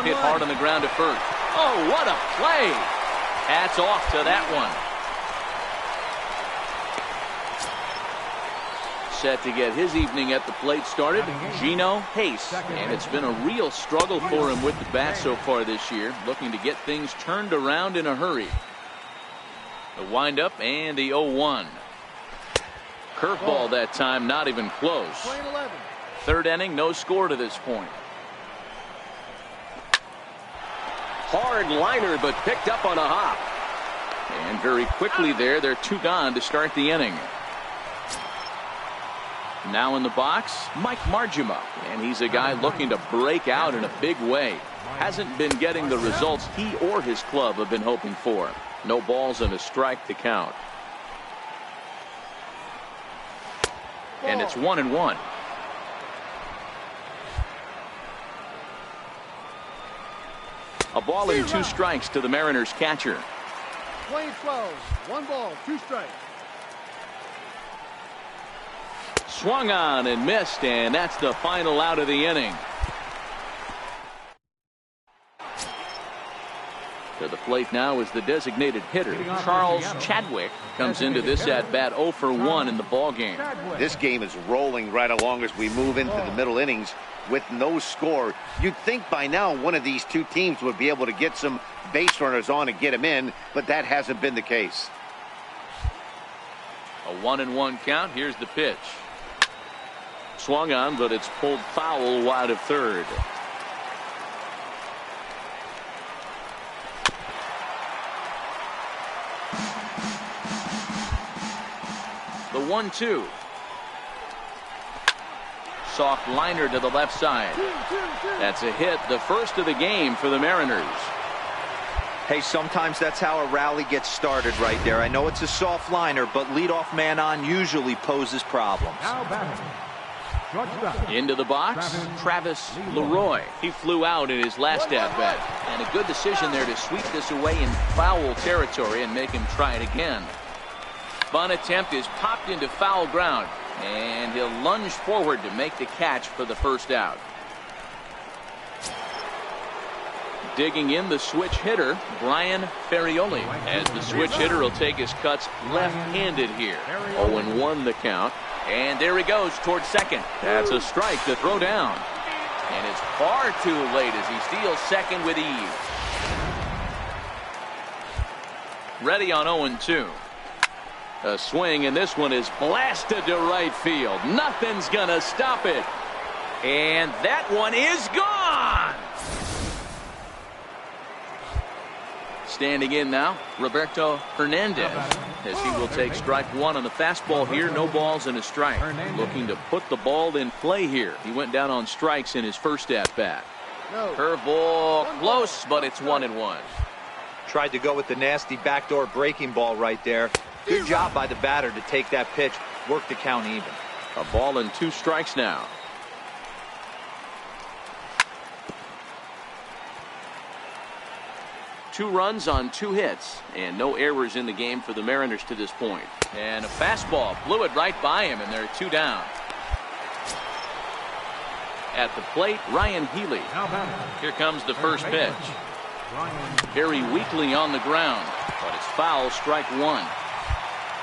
Hit hard on the ground at first. Oh, what a play! Hats off to that one. Set to get his evening at the plate started, Gino Hayes. And it's been a real struggle for him with the bat so far this year, looking to get things turned around in a hurry. The windup and the 0-1. Curveball that time, not even close. Third inning, no score to this point. Hard liner, but picked up on a hop. And very quickly there, they're 2 gone to start the inning. Now in the box, Mike Margima, and he's a guy looking to break out in a big way. Hasn't been getting the results he or his club have been hoping for. No balls and a strike to count. And it's 1-1. A ball and 2 strikes to the Mariners catcher. Playing 12, 1 ball, 2 strikes. Swung on and missed, and that's the final out of the inning. To the plate now is the designated hitter, Charles Chadwick. Comes into this at-bat 0 for 1 in the ballgame. This game is rolling right along as we move into the middle innings with no score. You'd think by now one of these two teams would be able to get some base runners on and get them in, but that hasn't been the case. A 1-1 count. Here's the pitch. Swung on, but it's pulled foul wide of third. The 1-2. Soft liner to the left side. That's a hit, the first of the game for the Mariners. Hey, sometimes that's how a rally gets started right there. I know it's a soft liner, but leadoff man on usually poses problems. Into the box, Travis Leroy. He flew out in his last at-bat. And a good decision there to sweep this away in foul territory and make him try it again. Bunt attempt is popped into foul ground. And he'll lunge forward to make the catch for the first out. Digging in the switch hitter, Brian Ferrioli. As the switch hitter will take his cuts left-handed here. 0-1 the count. And there he goes towards second. That's a strike to throw down. And it's far too late as he steals second with ease. Ready on 0-2. A swing, and this one is blasted to right field. Nothing's gonna stop it. And that one is gone. Standing in now, Roberto Hernandez, as he will take strike 1 on the fastball here. No balls and a strike. Looking to put the ball in play here. He went down on strikes in his first at-bat. Curveball close, but it's 1-1. Tried to go with the nasty backdoor breaking ball right there. Good job by the batter to take that pitch, work the count even. A ball and 2 strikes now. Two runs on 2 hits, and no errors in the game for the Mariners to this point. And a fastball blew it right by him, and they're 2 down. At the plate, Ryan Healy. Here comes the first pitch. Very weakly on the ground, but it's foul, strike 1.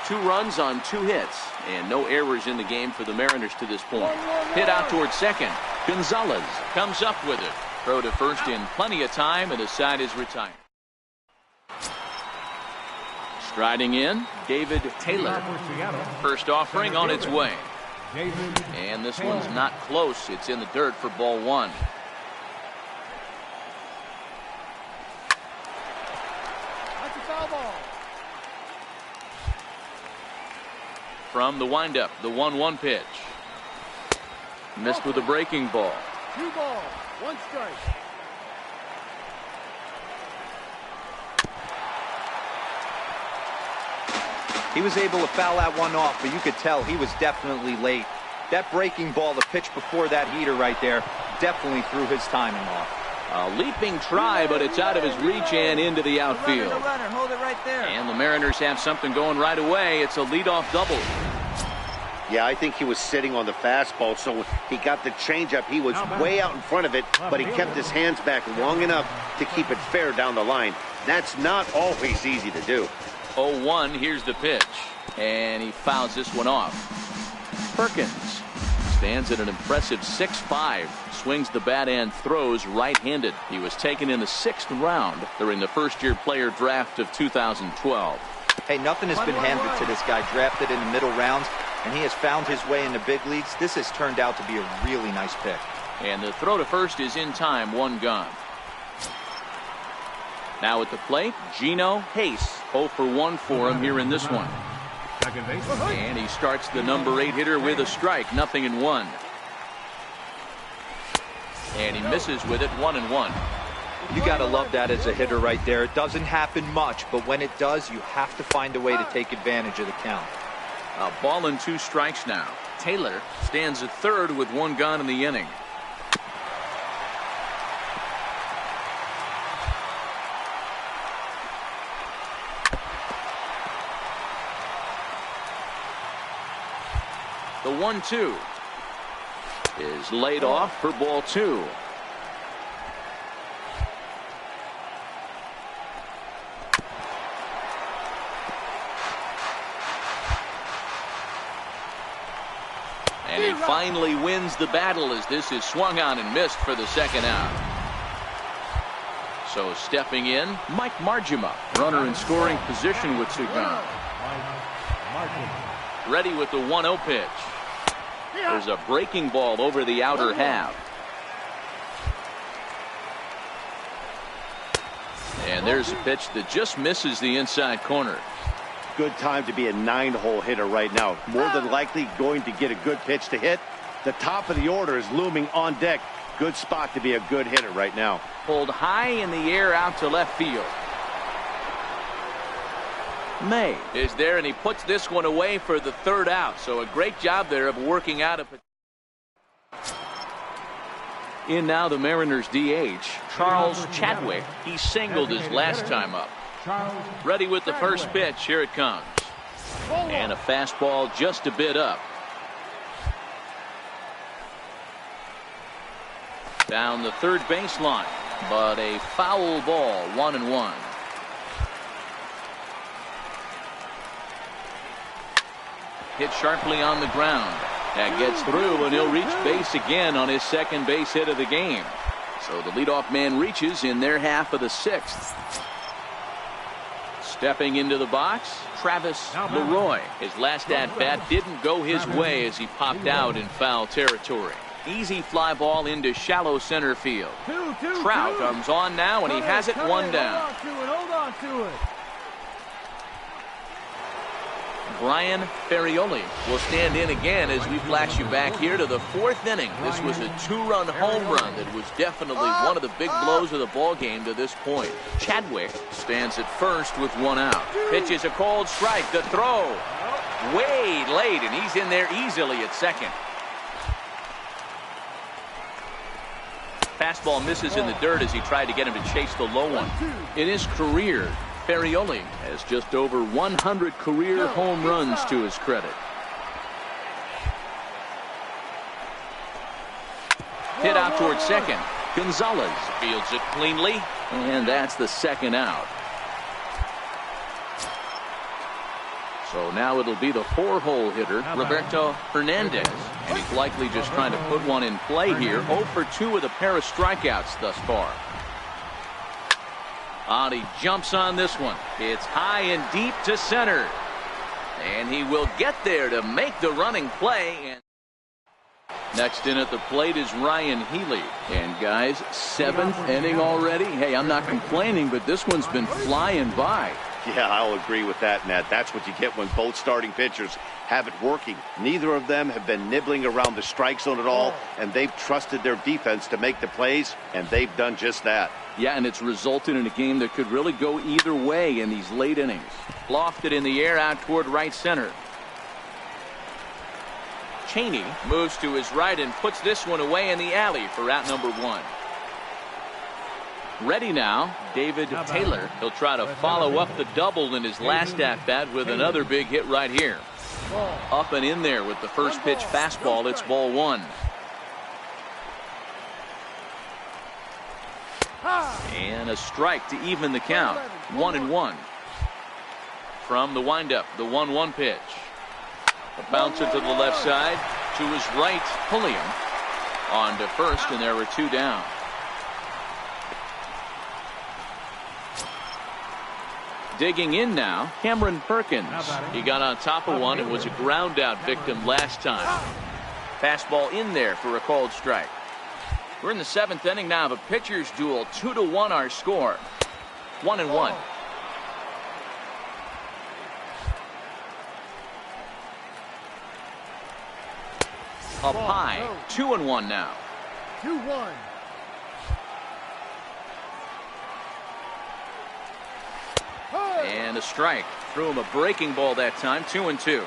2 runs on 2 hits, and no errors in the game for the Mariners to this point. Hit out towards second. Gonzalez comes up with it. Throw to first in plenty of time, and the side is retired. Striding in, David Taylor. First offering on its way. And this one's not close. It's in the dirt for ball 1. That's a foul ball. From the windup, the 1-1 pitch. Missed with a breaking ball. 2 balls, 1 strike. He was able to foul that one off, but you could tell he was definitely late. That breaking ball, the pitch before that heater right there, definitely threw his timing off. A leaping try, but it's out of his reach and into the outfield. Hold it right there. And the Mariners have something going right away. It's a leadoff double. Yeah, I think he was sitting on the fastball, so he got the changeup. He was way out in front of it, but he kept his hands back long enough to keep it fair down the line. That's not always easy to do. 0-1, here's the pitch. And he fouls this one off. Perkins stands at an impressive 6'5", swings the bat and throws right-handed. He was taken in the 6th round during the first-year player draft of 2012. Hey, nothing has been handed to this guy. Drafted in the middle rounds, and he has found his way in the big leagues. This has turned out to be a really nice pick. And the throw to first is in time, 1 gone. Now at the plate, Gino Hayes. 0 for 1 for him here in this one. Second base. And he starts the number 8 hitter with a strike. 0-1. And he misses with it. 1-1. You got to love that as a hitter right there. It doesn't happen much, but when it does, you have to find a way to take advantage of the count. A ball and 2 strikes now. Taylor stands at third with 1 gone in the inning. The 1-2 is laid off for ball 2. And he finally wins the battle as this is swung on and missed for the second out. So stepping in, Mike Margima, runner in scoring position with 2 gone. Ready with the 1-0 pitch. There's a breaking ball over the outer half. And there's a pitch that just misses the inside corner. Good time to be a 9-hole hitter right now. More than likely going to get a good pitch to hit. The top of the order is looming on deck. Good spot to be a good hitter right now. Pulled high in the air out to left field. May is there, and he puts this one away for the 3rd out. So a great job there of working out a. In now the Mariners DH, Charles Chadwick. He singled his last time up. Ready with the first pitch. Here it comes. And a fastball just a bit up. Down the third baseline, but a foul ball. 1-1. Hit sharply on the ground. That gets through, and he'll reach base again on his second base hit of the game. So the leadoff man reaches in their half of the 6th. Stepping into the box, Travis Leroy. His last at-bat didn't go his way as he popped out in foul territory. Easy fly ball into shallow center field. Trout comes on now, and he has it 1 down. Hold on to it. Brian Ferrioli will stand in again as we flash you back here to the 4th inning. This was a 2-run home run that was definitely one of the big blows of the ball game to this point. Chadwick stands at first with 1 out. Pitches a cold strike. The throw way late, and he's in there easily at second. Fastball misses in the dirt as he tried to get him to chase the low one. In his career, Ferrioli has just over 100 career home runs to his credit. Hit out towards second. Gonzalez fields it cleanly, and that's the 2nd out. So now it'll be the 4-hole hitter, Roberto Hernandez. And he's likely just trying to put one in play here. 0 for 2 with a pair of strikeouts thus far. And he jumps on this one. It's high and deep to center. And he will get there to make the running play. And next in at the plate is Ryan Healy. And guys, 7th inning already. Hey, I'm not complaining, but this one's been flying by. Yeah, I'll agree with that, Nat. That's what you get when both starting pitchers have it working. Neither of them have been nibbling around the strike zone at all, and they've trusted their defense to make the plays, and they've done just that. Yeah, and it's resulted in a game that could really go either way in these late innings. Lofted in the air out toward right center. Cheney moves to his right and puts this one away in the alley for out number 1. Ready now, David Taylor. He'll try to follow up the double in his last at-bat with another big hit right here. Up and in there with the first pitch fastball. It's ball 1. And a strike to even the count. 1-1. From the windup, the 1-1 pitch. A bouncer to the left side. To his right, Pulliam. On to first, and there were 2 down. Digging in now, Cameron Perkins. He got on top of one and was a ground out victim last time. Fastball in there for a called strike. We're in the 7th inning now of a pitcher's duel. 2-1 our score. 1-1. up high. 2-1 now. 2-1. And a strike. Threw him a breaking ball that time. 2-2.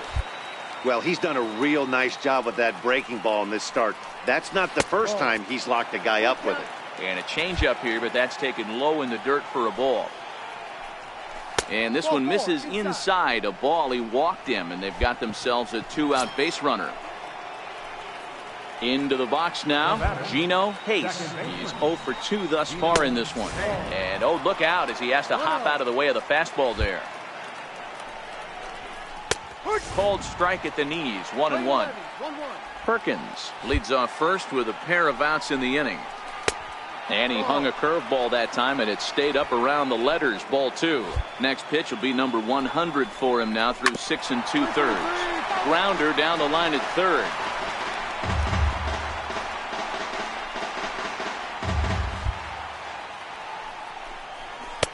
Well, he's done a real nice job with that breaking ball in this start. That's not the first time he's locked a guy up with it. And a changeup here, but that's taken low in the dirt for a ball. And this one misses inside. A ball. He walked him, and they've got themselves a 2-out base runner. Into the box now, Gino Hayes. He's 0 for 2 thus far in this one. And oh, look out as he has to hop out of the way of the fastball there. Called strike at the knees, 1-1. Perkins leads off first with a pair of outs in the inning. And he hung a curveball that time, and it stayed up around the letters. Ball 2. Next pitch will be number 100 for him now through 6 2/3. Grounder down the line at third.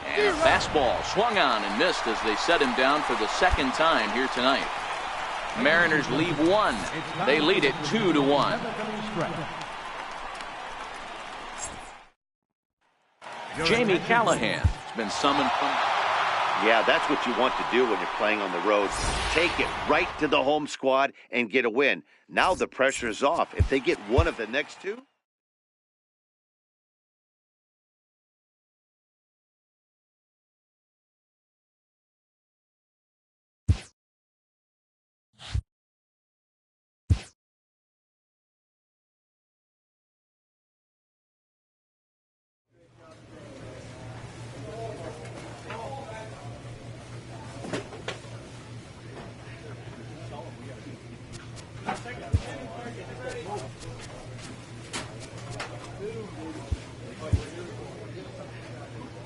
And a fastball swung on and missed as they set him down for the second time here tonight. Mariners leave one. They lead it 2-1. Jamie Callahan has been summoned from... Yeah, that's what you want to do when you're playing on the road. Take it right to the home squad and get a win. Now the pressure is off. If they get one of the next two...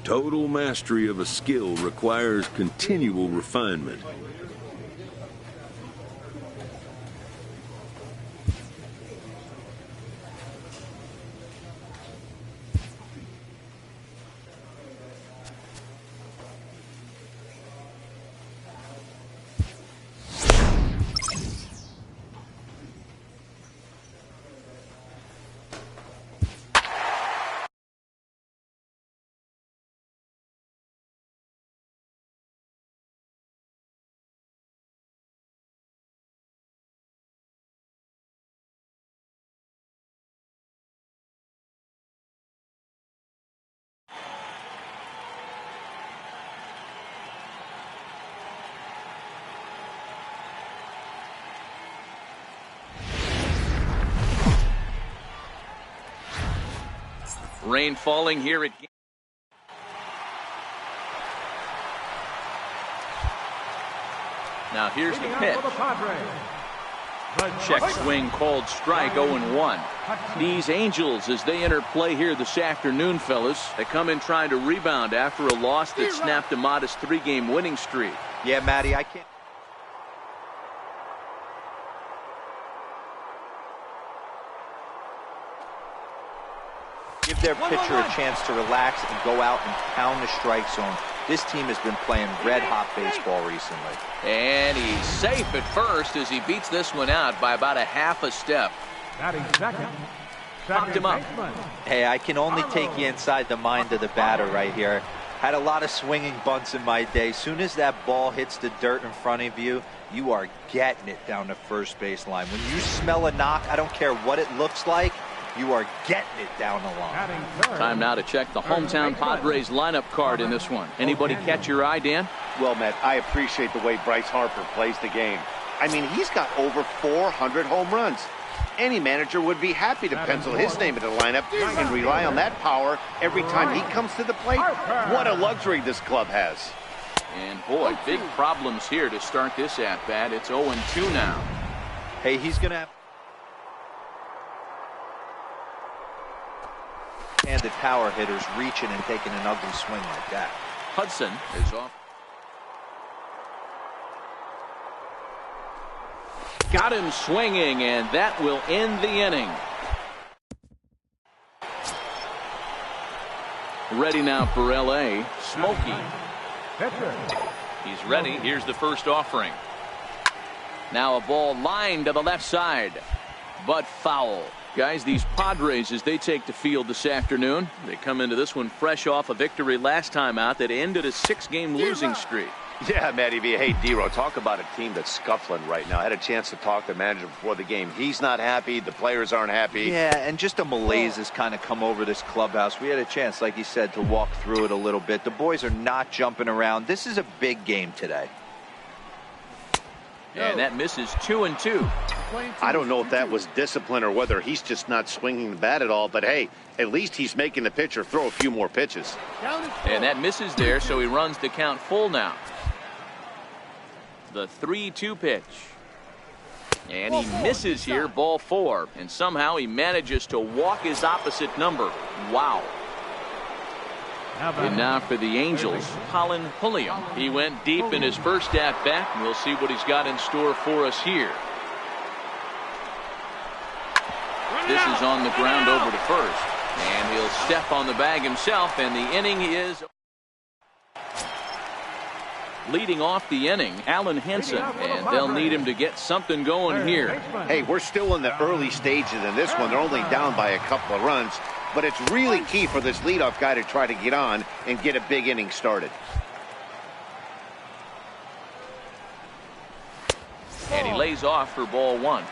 Total mastery of a skill requires continual refinement. Rain falling here at... Now here's the pitch. Check swing called strike, 0-1. These Angels, as they enter play here this afternoon, fellas, they come in trying to rebound after a loss that snapped a modest 3-game winning streak. Yeah, Matty, I can't. Give their pitcher a chance to relax and go out and pound the strike zone. This team has been playing red-hot baseball recently. And he's safe at first as he beats this one out by about a half a step. Popped him up. Hey, I can only take you inside the mind of the batter right here. Had a lot of swinging bunts in my day. Soon as that ball hits the dirt in front of you, you are getting it down the first base line. When you smell a knock, I don't care what it looks like, you are getting it down the line. Time now to check the hometown Padres lineup card in this one. Anybody catch your eye, Dan? Well, Matt, I appreciate the way Bryce Harper plays the game. I mean, he's got over 400 home runs. Any manager would be happy to pencil his name in the lineup and rely on that power every time he comes to the plate. What a luxury this club has. And boy, big problems here to start this at-bat. It's 0-2 now. Hey, he's going to have handed power hitters reaching and taking an ugly swing like that. Hudson is off. Got him swinging, and that will end the inning. Ready now for L.A. Smokey. He's ready. Here's the first offering. Now a ball lined to the left side. but foul. Guys, these Padres, as they take the field this afternoon, they come into this one fresh off a victory last time out that ended a 6-game losing streak. Yeah, Matty V. Hey, D-Row, talk about a team that's scuffling right now. I had a chance to talk to the manager before the game. He's not happy. The players aren't happy. Yeah, and just a malaise has kind of come over this clubhouse. We had a chance, like you said, to walk through it a little bit. The boys are not jumping around. This is a big game today. And that misses 2-2. I don't know if that was discipline or whether he's just not swinging the bat at all, but hey, at least he's making the pitcher throw a few more pitches. And that misses there, so he runs the count full now. The 3-2 pitch. And he misses here, ball 4. And somehow he manages to walk his opposite number. Wow. And now for the Angels, Colin Pulliam. He went deep in his first at-bat, and we'll see what he's got in store for us here. This is on the ground over to first. And he'll step on the bag himself, and the inning is... Leading off the inning, Alan Henson, and they'll need him to get something going here. Hey, we're still in the early stages in this one. They're only down by a couple of runs, but it's really key for this leadoff guy to try to get on and get a big inning started. And he lays off for ball 1.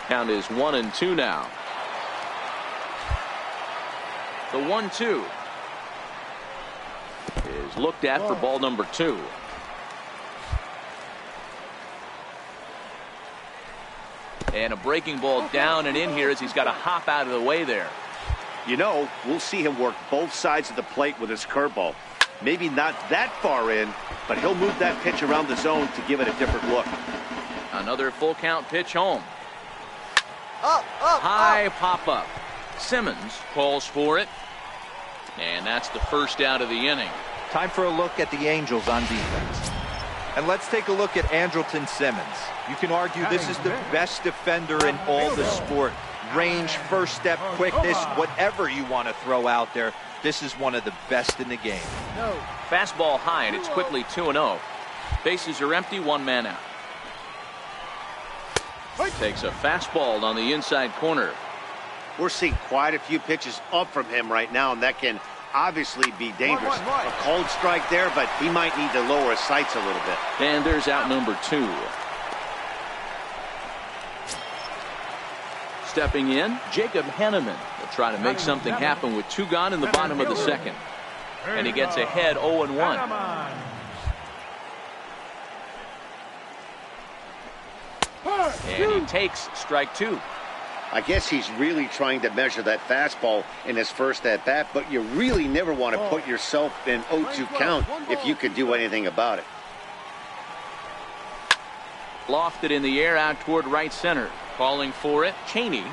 Count is 1-2 now. The 1-2 is looked at for ball number 2. And a breaking ball down and in here as he's got to hop out of the way there. You know, we'll see him work both sides of the plate with his curveball. Maybe not that far in, but he'll move that pitch around the zone to give it a different look. Another full count pitch home. High pop up. Simmons calls for it. And that's the first out of the inning. Time for a look at the Angels on defense. And let's take a look at Andrelton Simmons. You can argue this is the best defender in all the sport. Range, first step, quickness, whatever you want to throw out there. This is one of the best in the game. Fastball high, and it's quickly 2-0. Bases are empty, 1 man out. Takes a fastball on the inside corner. We're seeing quite a few pitches up from him right now, and that can obviously be dangerous. A cold strike there, but he might need to lower his sights a little bit. And there's out number 2. Stepping in, Jacob Henneman will try to make something happen with 2 gone in the bottom of the second. And he gets ahead 0-1. And he takes strike 2. I guess he's really trying to measure that fastball in his first at-bat, but you really never want to put yourself in 0-2 count if you could do anything about it. Lofted in the air out toward right center. Calling for it, Cheney.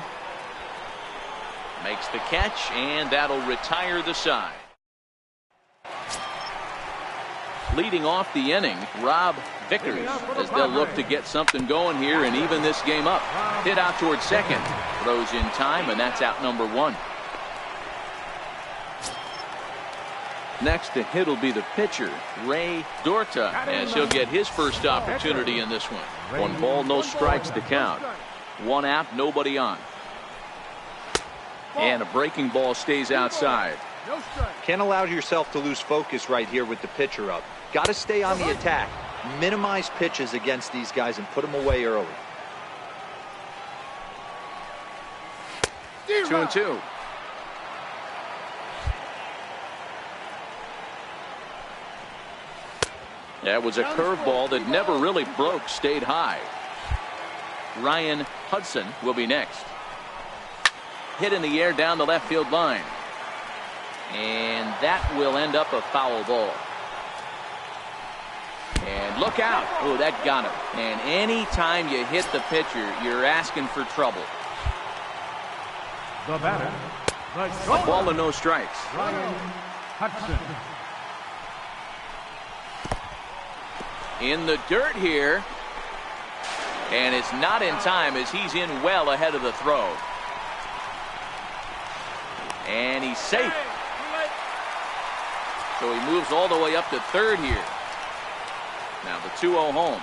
Makes the catch, and that'll retire the side. Leading off the inning, Rob Vickers, as they'll look to get something going here and even this game up. Hit out toward second. Throws in time, and that's out number 1. Next to hit will be the pitcher, Ray Dorta, as he'll get his first opportunity in this one. 1 ball, no strikes to count. 1 out, nobody on. And a breaking ball stays outside. Can't allow yourself to lose focus right here with the pitcher up. Got to stay on the attack. Minimize pitches against these guys and put them away early. 2-2. That was a curveball that never really broke, stayed high. Ryan Hudson will be next. Hit in the air down the left field line. And that will end up a foul ball. And look out. Oh, that got him. And any time you hit the pitcher, you're asking for trouble. The batter, A ball and no strikes. Ryan Hudson. In the dirt here. And it's not in time as he's in well ahead of the throw. And he's safe. So he moves all the way up to third here. Now the 2-0 home.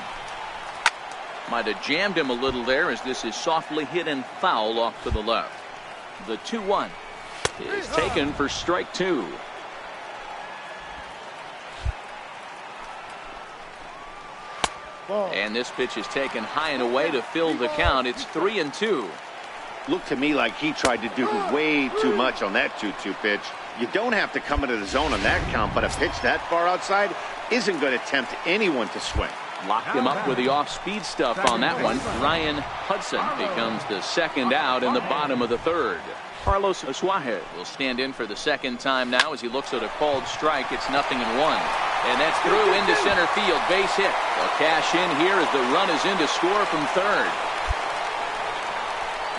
Might have jammed him a little there as this is softly hit and foul off to the left. The 2-1 is taken for strike 2. And this pitch is taken high and away to fill the count. It's 3-2. Looked to me like he tried to do way too much on that 2-2 pitch. You don't have to come into the zone on that count, but a pitch that far outside isn't going to tempt anyone to swing. Locked him up with the off-speed stuff on that one. Ryan Hudson becomes the second out in the bottom of the third. Carlos Asuaje will stand in for the second time now as he looks at a called strike. It's 0-1. And that's through into center field. Base hit. They'll cash in here as the run is in to score from third.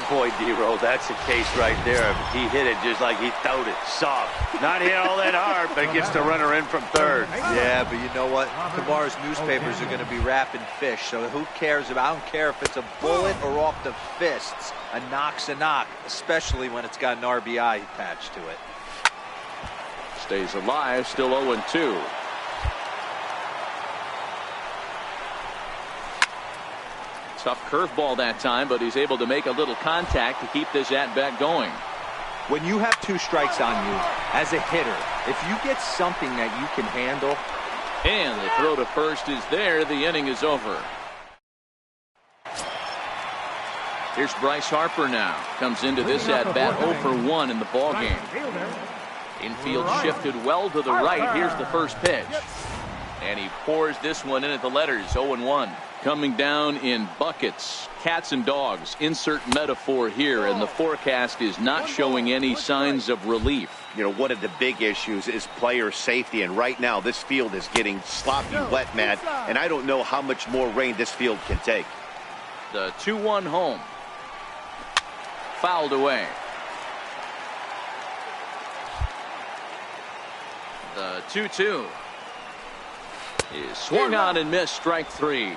Boy, D-Roll, that's the case right there. He hit it just like he throwed it. Soft. Not hit all that hard, but gets the runner in from third. Yeah, but you know what? Tomorrow's newspapers are going to be wrapping fish, so who cares about? I don't care if it's a bullet or off the fists. A knock's a knock, especially when it's got an RBI attached to it. Stays alive, still 0-2. Tough curveball that time, but he's able to make a little contact to keep this at-bat going. When you have 2 strikes on you, as a hitter, if you get something that you can handle. And the throw to first is there. The inning is over. Here's Bryce Harper now. Comes into this at-bat 0-for-1 in the ballgame. Infield shifted well to the right. Here's the first pitch. And he pours this one in at the letters, 0-1. Coming down in buckets, cats and dogs. Insert metaphor here, and the forecast is not showing any signs of relief. You know, one of the big issues is player safety, and right now this field is getting sloppy wet, Matt, and I don't know how much more rain this field can take. The 2-1 home. Fouled away. The 2-2 is swung on and missed, strike 3.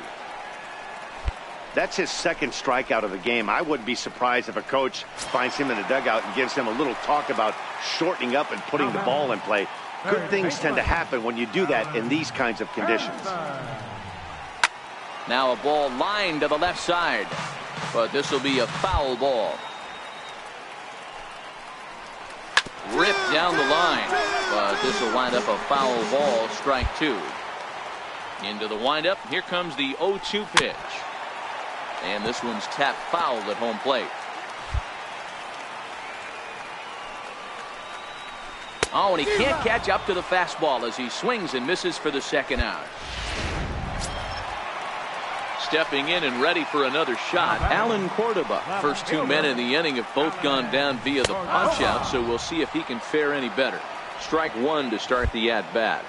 That's his second strikeout of the game. I wouldn't be surprised if a coach finds him in the dugout and gives him a little talk about shortening up and putting the ball in play. Good things tend to happen when you do that in these kinds of conditions. Now a ball lined to the left side, but this will be a foul ball. Ripped down the line, but this will wind up a foul ball, strike 2. Into the windup, here comes the 0-2 pitch. And this one's tapped foul at home plate. Oh, and he can't catch up to the fastball as he swings and misses for the second out. Stepping in and ready for another shot, Alan Cordoba. First 2 men in the inning have both gone down via the punch out, so we'll see if he can fare any better. Strike 1 to start the at-bat.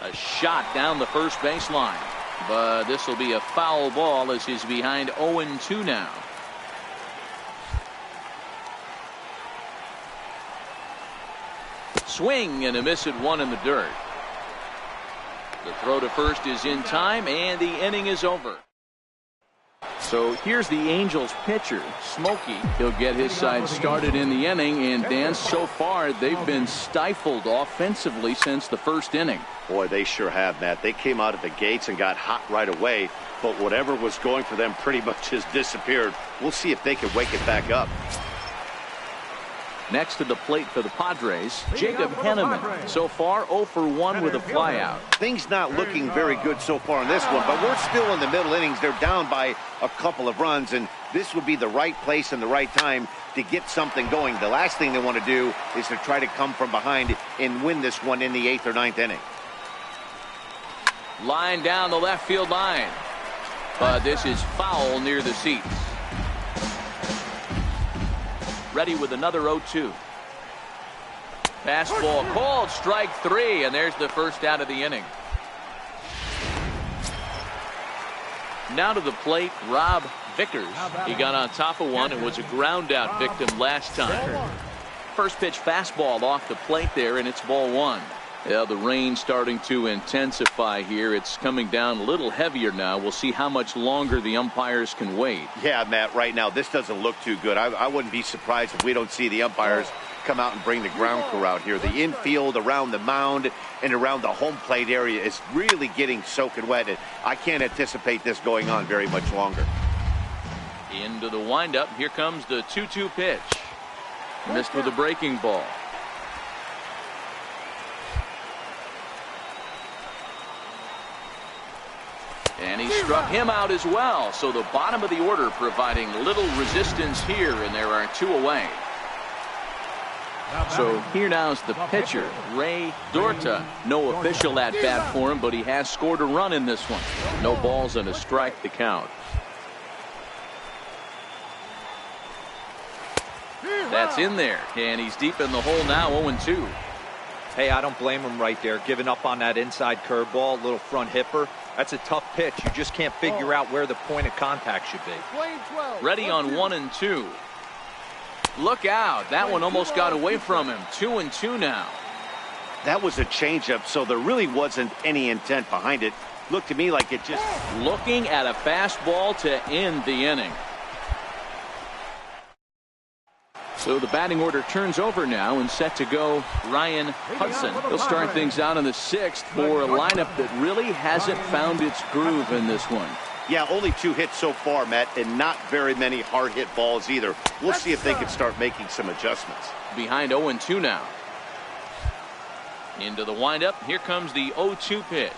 A shot down the first baseline, but this will be a foul ball as he's behind 0-2 now. Swing and a miss at 1 in the dirt. The throw to first is in time, and the inning is over. So here's the Angels pitcher, Smokey. He'll get his side started in the inning, and Dan, so far they've been stifled offensively since the first inning. Boy, they sure have, Matt. They came out of the gates and got hot right away, but whatever was going for them pretty much has disappeared. We'll see if they can wake it back up. Next to the plate for the Padres, Jacob Henneman. So far 0-for-1 with a flyout. Things not looking very good so far in this one, but we're still in the middle innings. They're down by a couple of runs, and this would be the right place and the right time to get something going. The last thing they want to do is to try to come from behind and win this one in the 8th or 9th inning. Line down the left field line, but this is foul near the seats. Ready with another 0-2. Fastball called, strike 3, and there's the first out of the inning. Now to the plate, Rob Vickers. He got on top of one and was a ground out victim last time. First pitch fastball off the plate there, and it's ball 1. Yeah, the rain starting to intensify here. It's coming down a little heavier now. We'll see how much longer the umpires can wait. Yeah, Matt, right now this doesn't look too good. I wouldn't be surprised if we don't see the umpires come out and bring the ground crew out here. The infield around the mound and around the home plate area is really getting soaking wet, and I can't anticipate this going on very much longer. Into the windup. Here comes the 2-2 pitch. Missed with a breaking ball. And he struck him out as well. So the bottom of the order providing little resistance here, and there are 2 away. So here now is the pitcher, Ray Dorta. No official at bat for him, but he has scored a run in this one. No balls and a strike to count. That's in there, and he's deep in the hole now, 0-2. Hey, I don't blame him right there, giving up on that inside curveball, little front hipper. That's a tough pitch. You just can't figure out where the point of contact should be. Ready on 1-2. Look out. That one almost got away from him. 2-2 now. That was a changeup, so there really wasn't any intent behind it. Looked to me like it just... Looking at a fastball to end the inning. So the batting order turns over now, and set to go Ryan Hudson. He'll start things out in the 6th for a lineup that really hasn't found its groove in this one. Yeah, only 2 hits so far, Matt, and not very many hard hit balls either. We'll see if they can start making some adjustments. Behind 0-2 now. Into the windup. Here comes the 0-2 pitch.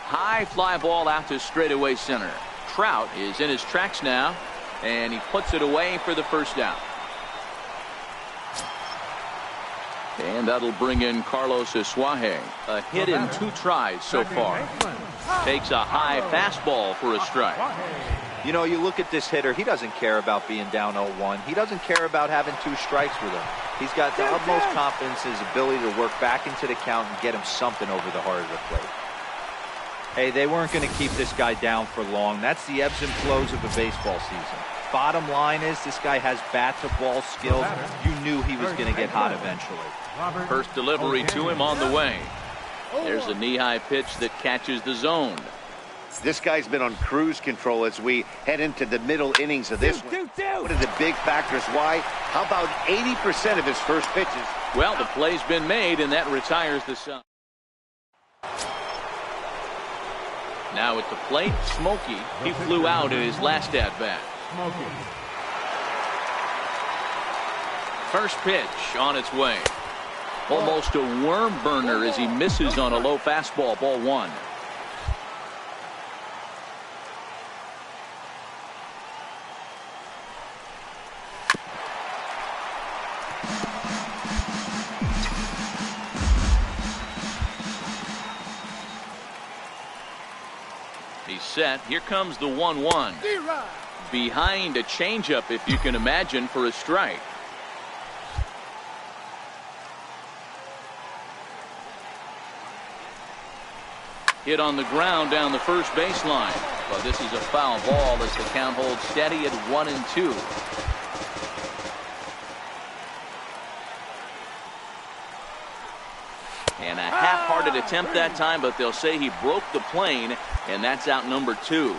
High fly ball out to straightaway center. Trout is in his tracks now, and he puts it away for the first down. And that'll bring in Carlos Isuaje. A hit in 2 tries so far. Takes a high fastball for a strike. You know, you look at this hitter, he doesn't care about being down 0-1. He doesn't care about having 2 strikes with him. He's got the utmost confidence in his ability to work back into the count and get him something over the heart of the plate. Hey, they weren't going to keep this guy down for long. That's the ebbs and flows of a baseball season. Bottom line is this guy has bat-to-ball skills. You knew he was going to get hot eventually. First delivery to him on the way. There's a knee-high pitch that catches the zone. This guy's been on cruise control as we head into the middle innings of this one. What are the big factors? Why? How about 80% of his first pitches? Well, the play's been made, and that retires the side. Now at the plate, Smokey. He flew out in his last at-bat. First pitch on its way. Almost a worm burner as he misses on a low fastball. Ball 1. He's set. Here comes the 1-1. Behind a changeup, if you can imagine, for a strike. Hit on the ground down the first baseline. But this is a foul ball as the count holds steady at 1-2. And a half-hearted attempt that time, but they'll say he broke the plane, and that's out number 2.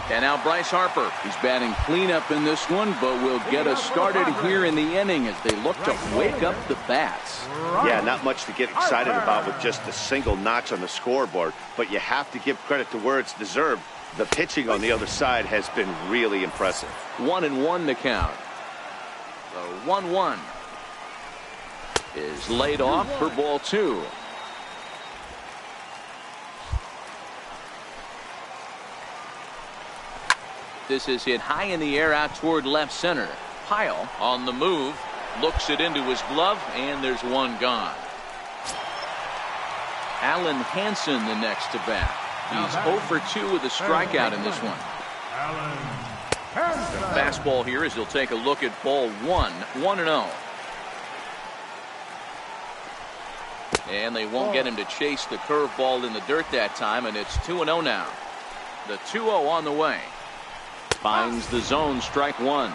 And now Bryce Harper. He's batting cleanup in this one, but will get us started here in the inning as they look to wake up the bats. Yeah, not much to get excited about with just a single notch on the scoreboard, but you have to give credit to where it's deserved. The pitching on the other side has been really impressive. 1-1 to count. The 1-1 is laid off for ball 2. This is hit high in the air out toward left center. Pyle on the move, looks it into his glove, and there's one gone. Alan Hansen the next to bat. He's 0 for 2 with a strikeout in this one. The fastball here as he'll take a look at ball 1. 1-0. And they won't get him to chase the curveball in the dirt that time, and it's 2-0 now. The 2-0 on the way. Finds the zone, strike 1.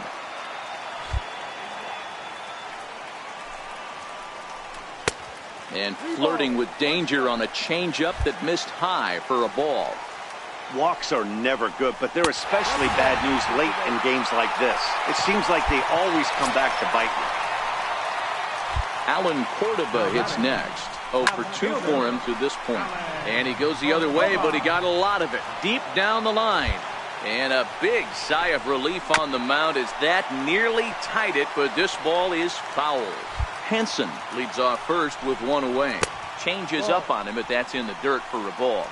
And flirting with danger on a changeup that missed high for a ball. Walks are never good, but they're especially bad news late in games like this. It seems like they always come back to bite you. Alan Cordoba hits next. 0 for 2 for him to this point. And he goes the other way, but he got a lot of it deep down the line. And a big sigh of relief on the mound as that nearly tied it, but this ball is foul. Henson leads off first with 1 away. Changes up on him, but that's in the dirt for a ball.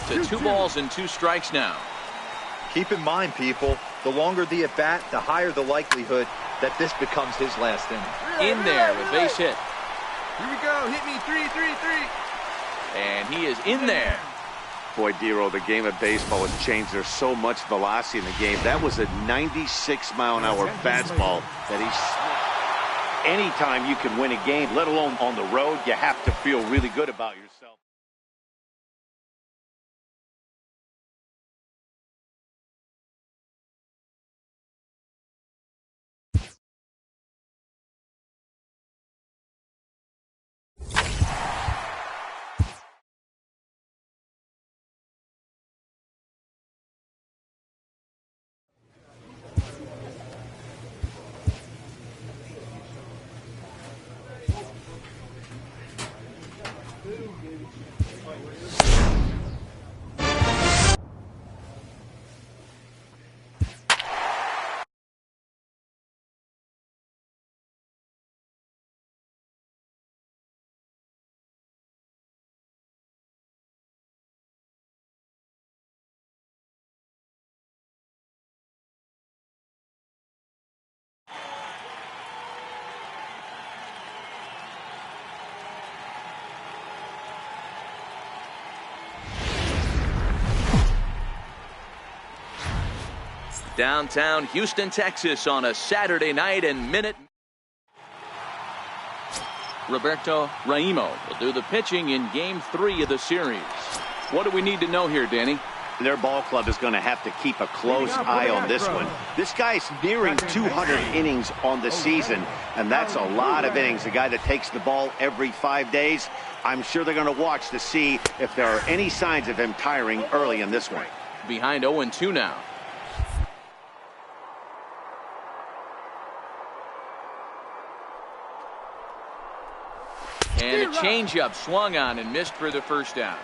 To 2 balls and 2 strikes now. Keep in mind, people, the longer the at-bat, the higher the likelihood that this becomes his last inning. In there, a base hit. Here we go. Hit me. 3, 3, 3. And he is in there. Boy, Dero, the game of baseball has changed. There's so much velocity in the game. That was a 96-mile-an-hour fastball that he... Anytime you can win a game, let alone on the road, you have to feel really good about yourself. Downtown Houston, Texas on a Saturday night and minute. Roberto Raimo will do the pitching in game 3 of the series. What do we need to know here, Danny? Their ball club is going to have to keep a close eye on this one. This guy's nearing 200 innings on the season, and that's a lot of innings. A guy that takes the ball every 5 days. I'm sure they're going to watch to see if there are any signs of him tiring early in this one. Behind 0-2 now. And a changeup swung on and missed for the first down.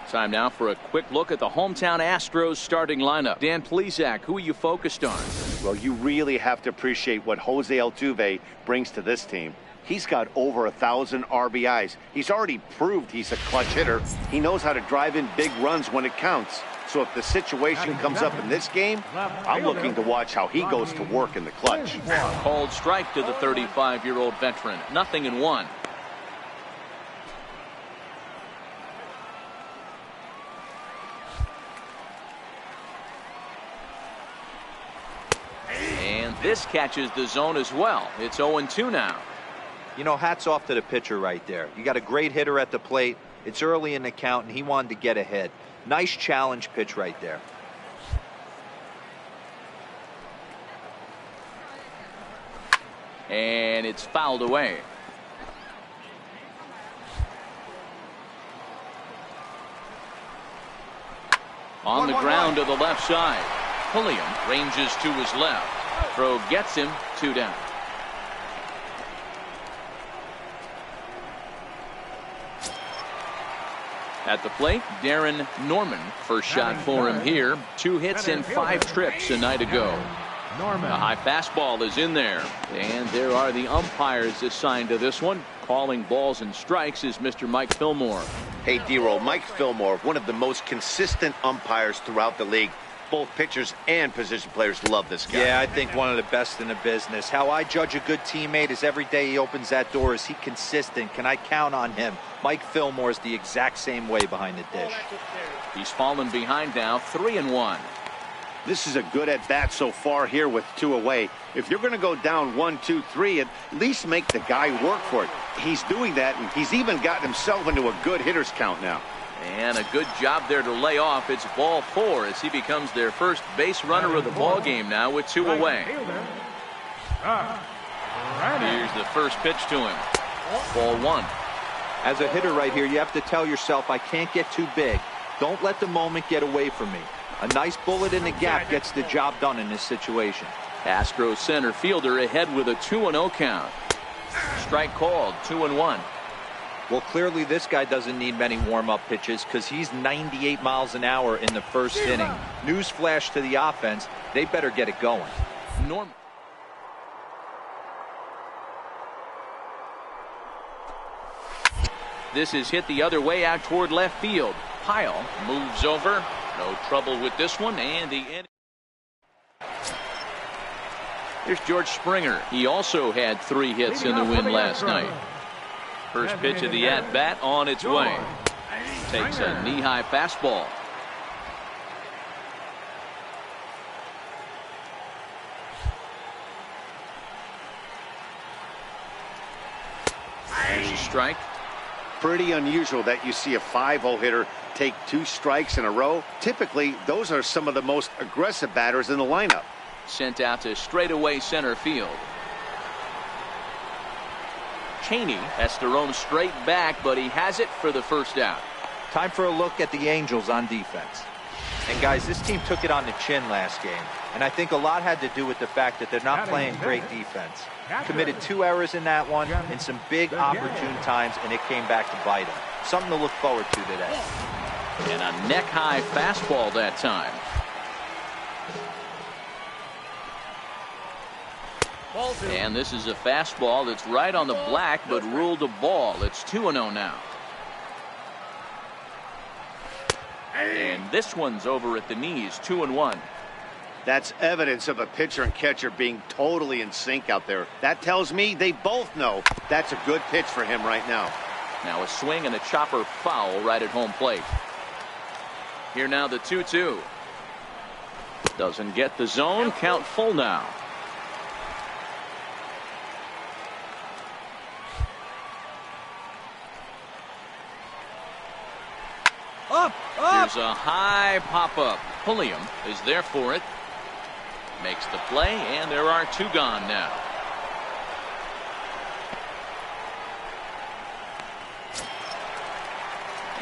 Time now for a quick look at the hometown Astros starting lineup. Dan Plesac, who are you focused on? Well, you really have to appreciate what Jose Altuve brings to this team. He's got over 1,000 RBIs. He's already proved he's a clutch hitter. He knows how to drive in big runs when it counts. So if the situation comes up in this game, I'm looking to watch how he goes to work in the clutch. Called strike to the 35-year-old veteran. 0-1. And this catches the zone as well. It's 0-2 now. You know, hats off to the pitcher right there. You got a great hitter at the plate. It's early in the count, and he wanted to get ahead. Nice challenge pitch right there. And it's fouled away. On the ground to the left side. Pulliam ranges to his left. Throw gets him 2 down. At the plate, Darren Norman. First shot for him here. 2 hits and 5 trips a night ago. A high fastball is in there. And there are the umpires assigned to this one. Calling balls and strikes is Mr. Mike Fillmore. Hey, Dero, Mike Fillmore, one of the most consistent umpires throughout the league. Both pitchers and position players love this guy. Yeah, I think one of the best in the business. How I judge a good teammate is every day he opens that door. Is he consistent? Can I count on him? Mike Fillmore is the exact same way behind the dish. He's fallen behind now, 3-1. This is a good at-bat so far here with 2 away. If you're going to go down 1, 2, 3, at least make the guy work for it. He's doing that, and he's even gotten himself into a good hitter's count now. And a good job there to lay off. It's ball 4 as he becomes their first base runner of the ball game now with 2 away. Here's the first pitch to him. Ball 1. As a hitter right here, you have to tell yourself, I can't get too big. Don't let the moment get away from me. A nice bullet in the gap gets the job done in this situation. Astros center fielder ahead with a 2-0 count. Strike called, 2-1. Well, clearly this guy doesn't need many warm-up pitches because he's 98 miles an hour in the first inning. Newsflash to the offense, they better get it going. This is hit the other way out toward left field. Pyle moves over. No trouble with this one, and the inning. Here's George Springer. He also had 3 hits in the win last night. First pitch of the at-bat on its way. Takes a knee-high fastball. There's a strike. Pretty unusual that you see a 5-0 hitter take 2 strikes in a row. Typically, those are some of the most aggressive batters in the lineup. Sent out to straightaway center field. Cheney has to roam straight back, but he has it for the first out. Time for a look at the Angels on defense. And guys, this team took it on the chin last game, and I think a lot had to do with the fact that they're not playing great defense. Committed 2 errors in that one in some big opportune times, and it came back to bite them. Something to look forward to today. And a neck-high fastball that time. And this is a fastball that's right on the black, but ruled a ball. It's 2-0 now. And this one's over at the knees, 2-1. That's evidence of a pitcher and catcher being totally in sync out there. That tells me they both know that's a good pitch for him right now. Now a swing and a chopper foul right at home plate. Here now the 2-2. Doesn't get the zone. Count full now. Up. Here's a high pop-up. Pulliam is there for it. Makes the play, and there are 2 gone now.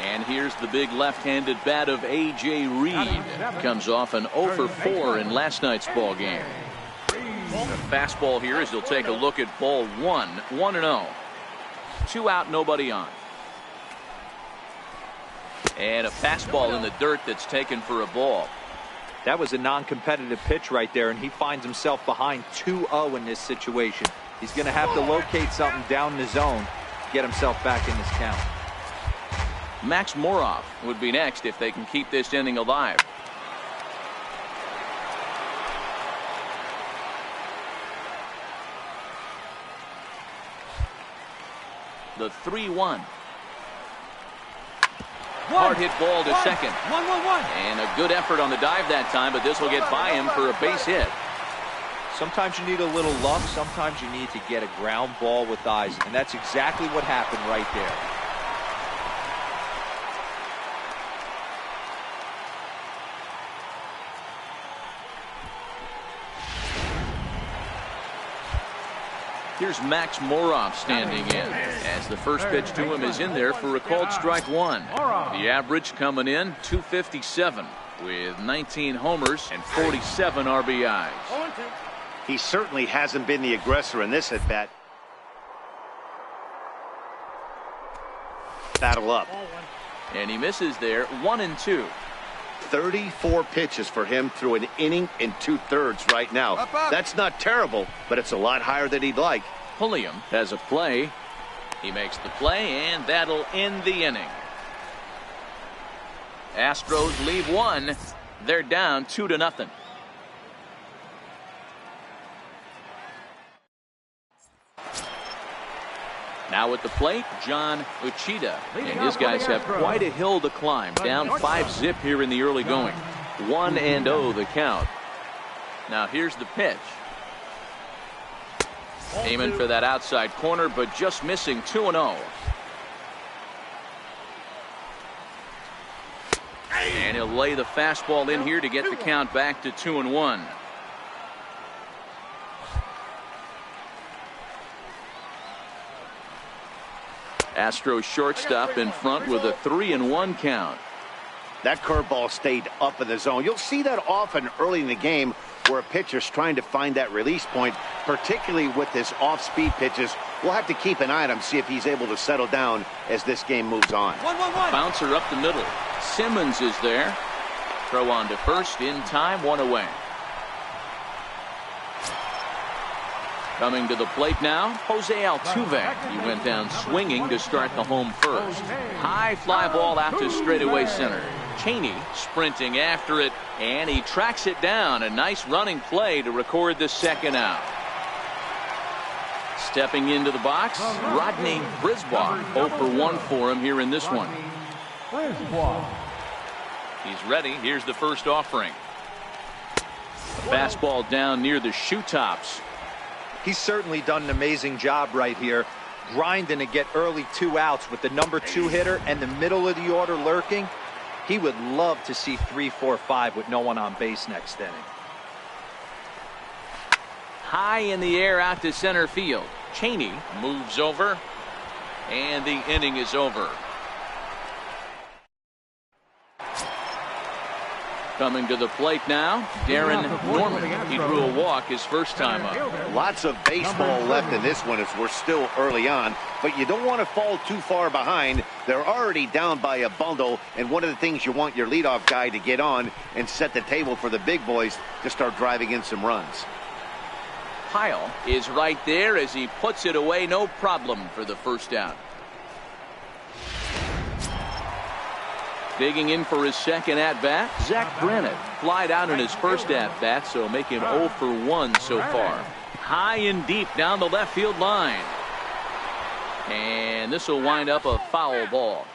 And here's the big left-handed bat of A.J. Reed. Comes off an 0 for 4 in last night's ball game. The fastball here as he'll take a look at ball 1. 1-0. 2 out, nobody on. And a fastball in the dirt that's taken for a ball. That was a non-competitive pitch right there, and he finds himself behind 2-0 in this situation. He's going to have to locate something down the zone to get himself back in this count. Max Moroff would be next if they can keep this inning alive. The 3-1. Hard hit ball to second. 1-1-1. And a good effort on the dive that time, but this will get by him for a base hit. Sometimes you need a little luck. Sometimes you need to get a ground ball with eyes. And that's exactly what happened right there. Here's Max Moroff standing in as the first pitch to him is in there for a called strike 1. The average coming in 257 with 19 homers and 47 RBIs. He certainly hasn't been the aggressor in this at bat. Battle up. And he misses there. 1-2. 34 pitches for him through an inning and 2/3 right now. Up. That's not terrible, but it's a lot higher than he'd like. Pulliam has a play. He makes the play, and that'll end the inning. Astros leave 1. They're down 2-0. Now at the plate, John Uchida. And his guys have quite a hill to climb. Down 5-zip here in the early going. 1-0 the count. Now here's the pitch. Aiming for that outside corner, but just missing. 2-0. And he'll lay the fastball in here to get the count back to 2-1. Astros shortstop in front with a 3-1 count. That curveball stayed up in the zone. You'll see that often early in the game where a pitcher's trying to find that release point, particularly with his off-speed pitches. We'll have to keep an eye on him, see if he's able to settle down as this game moves on. Bouncer up the middle. Simmons is there. Throw on to first in time, 1 away. Coming to the plate now, Jose Altuve. He went down swinging to start the home first. High fly ball out to straightaway center. Cheney sprinting after it, and he tracks it down. A nice running play to record the second out. Stepping into the box, Rodney Brisbois. 0 for 1 for him here in this one. He's ready. Here's the first offering. Fastball down near the shoe tops. He's certainly done an amazing job right here, grinding to get early 2 outs with the number 2 hitter and the middle of the order lurking. He would love to see 3, 4, 5 with no one on base next inning. High in the air out to center field. Cheney moves over, and the inning is over. Coming to the plate now, Darren Norman. He drew a walk his first time up. Lots of baseball left in this one as we're still early on, but you don't want to fall too far behind. They're already down by a bundle, and one of the things you want your leadoff guy to get on and set the table for the big boys to start driving in some runs. Pyle is right there as he puts it away, no problem for the first out. Digging in for his second at-bat, Zach Brannett. Flied out in his first at-bat, so making 0 for 1 so far. High and deep down the left field line. And this will wind up a foul ball.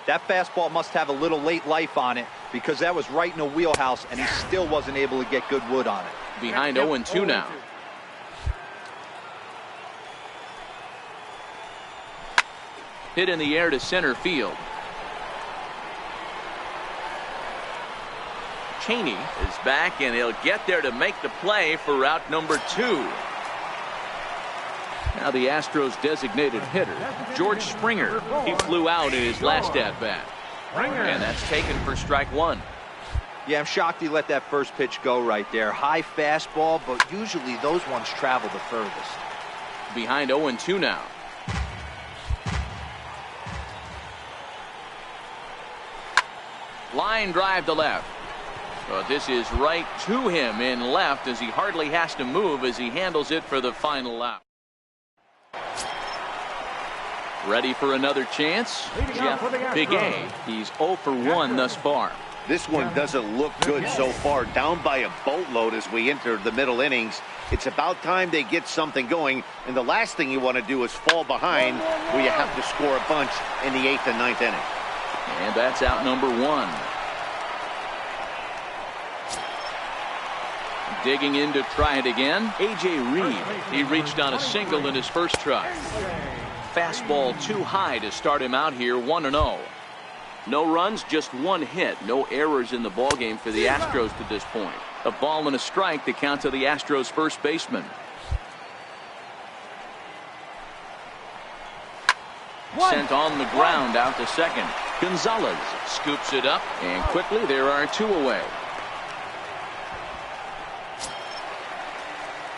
That fastball must have a little late life on it because that was right in the wheelhouse, and he still wasn't able to get good wood on it. Behind 0-2 now. Hit in the air to center field. Cheney is back, and he'll get there to make the play for route number 2. Now the Astros designated hitter, George Springer. He flew out in his last at-bat. And that's taken for strike 1. Yeah, I'm shocked he let that first pitch go right there. High fastball, but usually those ones travel the furthest. Behind 0-2 now. Line drive to left. But this is right to him in left as he hardly has to move as he handles it for the final out. Ready for another chance? Jeff Big A. He's 0 for 1 thus far. This one doesn't look good so far. Down by a boatload as we enter the middle innings. It's about time they get something going. And the last thing you want to do is fall behind where you have to score a bunch in the 8th and 9th inning. And that's out number 1. Digging in to try it again, A.J. Reed. He reached on a single in his first try. Fastball too high to start him out here, 1-0. No runs, just 1 hit. No errors in the ballgame for the Astros to this point. A ball and a strike to count to the Astros first baseman. Sent on the ground out to second. Gonzalez scoops it up, and quickly there are 2 away.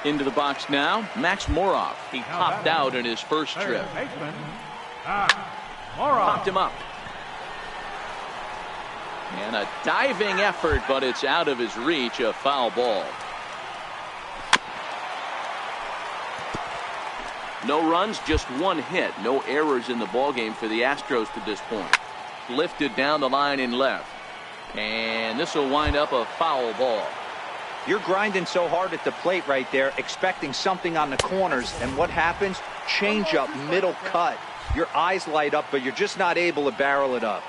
Into the box now, Max Moroff. He popped out in his first trip. Popped him up. And a diving effort, but it's out of his reach, a foul ball. No runs, just 1 hit. No errors in the ballgame for the Astros to this point. Lifted down the line in left. And this will wind up a foul ball. You're grinding so hard at the plate right there, expecting something on the corners, and what happens? Change up, middle cut. Your eyes light up, but you're just not able to barrel it up.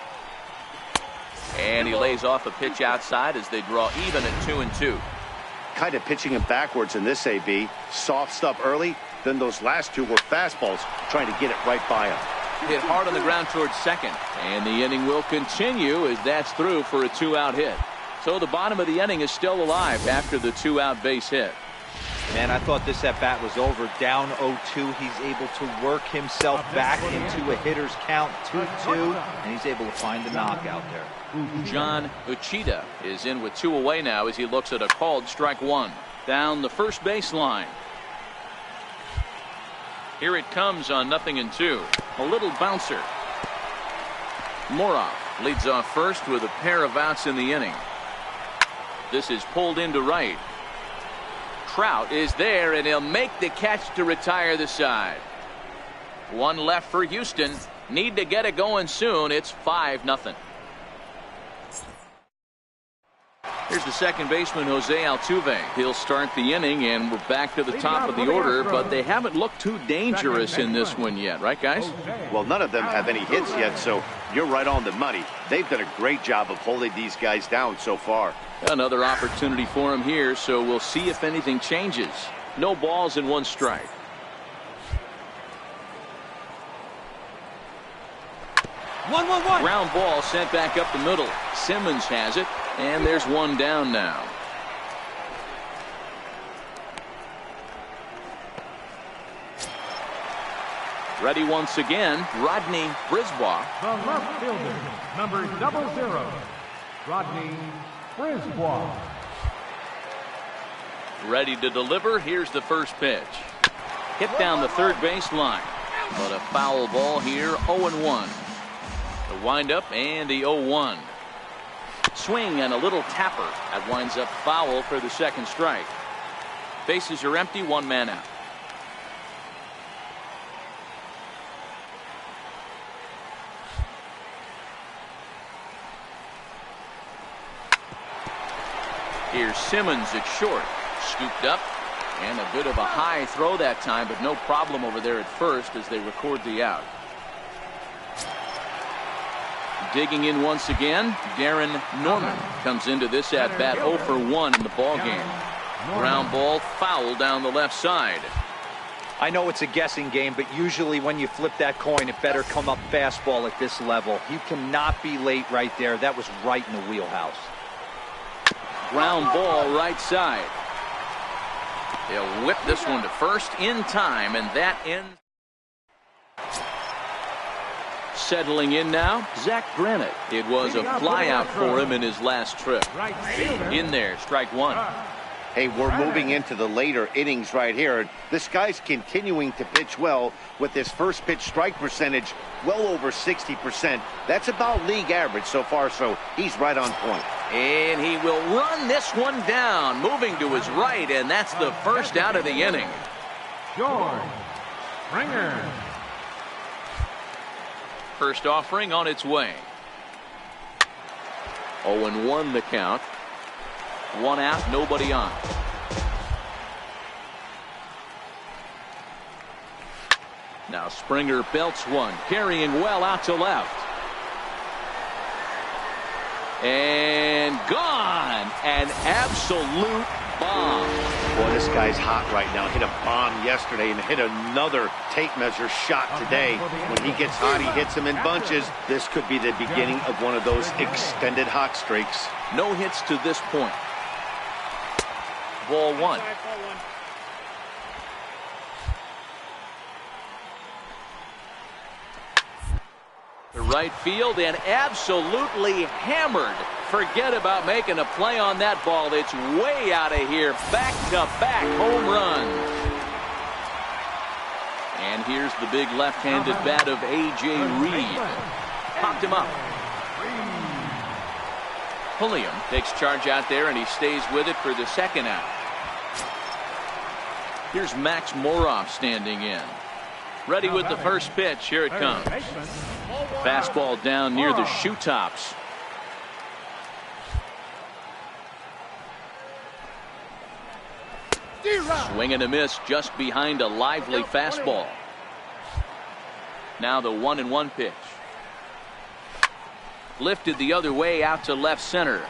And he lays off a pitch outside as they draw even at 2-2. Kind of pitching him backwards in this AB. Soft stuff early, then those last two were fastballs, trying to get it right by him. Hit hard on the ground towards second. And the inning will continue as that's through for a 2-out hit. So the bottom of the inning is still alive after the 2-out base hit. Man, I thought this at-bat was over. Down 0-2. He's able to work himself back into a hitter's count, 2-2, and he's able to find the knockout there. John Uchida is in with 2 away now as he looks at a called strike 1. Down the first baseline. Here it comes on 0-2. A little bouncer. Moroff leads off first with a pair of outs in the inning. This is pulled into right. Trout is there, and he'll make the catch to retire the side. 1 left for Houston. Need to get it going soon. It's 5-0. Here's the second baseman, Jose Altuve. He'll start the inning, and we're back to the top of the order, but they haven't looked too dangerous in this one yet, right, guys? Well, none of them have any hits yet, so you're right on the money. They've done a great job of holding these guys down so far. Another opportunity for him here, so we'll see if anything changes. No balls and 1 strike. Ground ball sent back up the middle. Simmons has it, and there's 1 down now. Ready once again, Rodney Brisbois. The left fielder, number 00, Rodney Brisbois. Ready to deliver. Here's the first pitch. Hit down the third baseline, but a foul ball here. 0-1. The windup and the 0-1. Swing and a little tapper. That winds up foul for the second strike. Bases are empty. 1 man out. Here's Simmons at short. Scooped up. And a bit of a high throw that time, but no problem over there at first as they record the out. Digging in once again, Darren Norman comes into this at-bat 0 for 1 in the ballgame. Ground ball foul down the left side. I know it's a guessing game, but usually when you flip that coin, it better come up fastball at this level. You cannot be late right there. That was right in the wheelhouse. Ground ball right side. He'll whip this one to first in time, and that ends. Settling in now, Zach Granite. It was a flyout for him in his last trip. In there, strike 1. Hey, we're moving into the later innings right here. This guy's continuing to pitch well with his first pitch strike percentage well over 60%. That's about league average so far, so he's right on point. And he will run this one down, moving to his right, and that's the first out of the inning. George Springer. First offering on its way. 0-1 the count. 1 out, nobody on. Now Springer belts one, carrying well out to left. And gone. An absolute bomb. Boy, this guy's hot right now. Hit a bomb yesterday and hit another tape measure shot today. When he gets hot, he hits them in bunches. This could be the beginning of one of those extended hot streaks. No hits to this point. Ball 1. The right field and absolutely hammered. Forget about making a play on that ball. It's way out of here. Back-to-back home runs. And here's the big left-handed bat of A.J. Reed. Popped him up. Pulliam takes charge out there, and he stays with it for the second out. Here's Max Moroff standing in. Ready with the first pitch. Here it comes. Fastball down near the shoe tops. Swing and a miss just behind a lively fastball. Now the 1-1 pitch. Lifted the other way out to left center.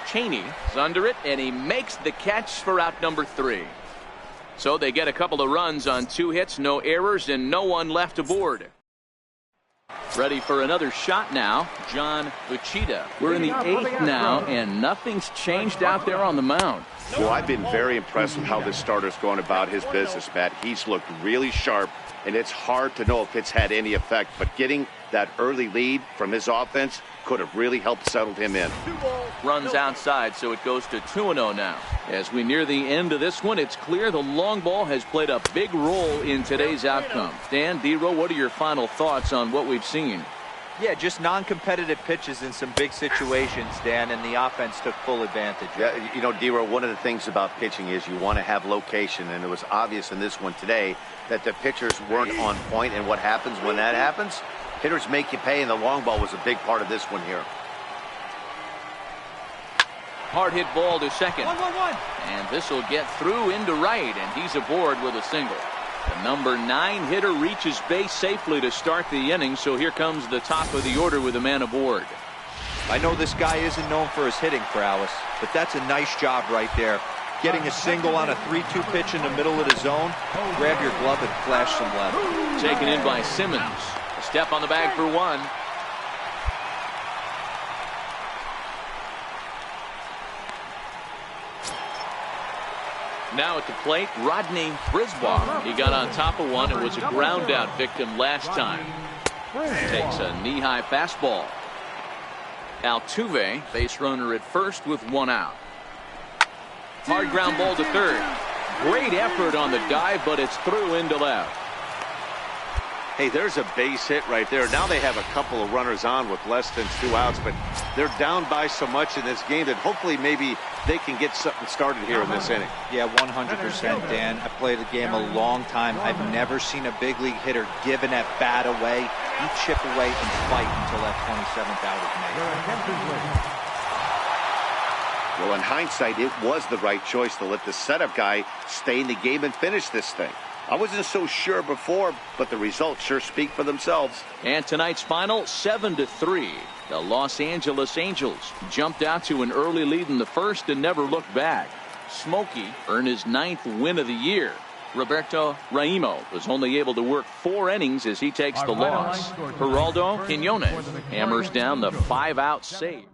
Cheney is under it, and he makes the catch for out number 3. So they get a couple of runs on 2 hits, no errors, and no one left aboard. Ready for another shot now, John Uchida. We're in the 8th now, and nothing's changed out there on the mound. Well, I've been very impressed with how this starter's going about his business, Matt. He's looked really sharp, and it's hard to know if it's had any effect, but getting that early lead from his offense could have really helped settle him in. Runs outside, so it goes to 2-0 now. As we near the end of this one, it's clear the long ball has played a big role in today's outcome. Dan, D-Row, what are your final thoughts on what we've seen? Yeah, just non-competitive pitches in some big situations, Dan, and the offense took full advantage. Yeah, you know, D-Row, one of the things about pitching is you want to have location, and it was obvious in this one today that the pitchers weren't on point, and what happens when that happens? Hitters make you pay, and the long ball was a big part of this one here. Hard hit ball to second. 1-1-1. And this will get through into right, and he's aboard with a single. The number 9 hitter reaches base safely to start the inning, so here comes the top of the order with a man aboard. I know this guy isn't known for his hitting prowess, but that's a nice job right there. Getting a single on a 3-2 pitch in the middle of the zone. Grab your glove and flash some left. Taken in by Simmons. A step on the bag for 1. Now at the plate, Rodney Brisbois. He got on top of one and was a ground out victim last time. Takes a knee-high fastball. Altuve, base runner at first with 1 out. Hard ground ball to third. Great effort on the dive, but it's through into left. Hey, there's a base hit right there. Now they have a couple of runners on with less than 2 outs, but they're down by so much in this game that hopefully maybe they can get something started here in this inning. Yeah, 100%, Dan. I played the game a long time. I've never seen a big league hitter give an at-bat away. You chip away and fight until that 27th out is made. Well, in hindsight, it was the right choice to let the setup guy stay in the game and finish this thing. I wasn't so sure before, but the results sure speak for themselves. And tonight's final, 7-3. The Los Angeles Angels jumped out to an early lead in the first and never looked back. Smokey earned his 9th win of the year. Roberto Raimo was only able to work 4 innings as he takes the loss. Geraldo Quinones hammers down the 5-out save.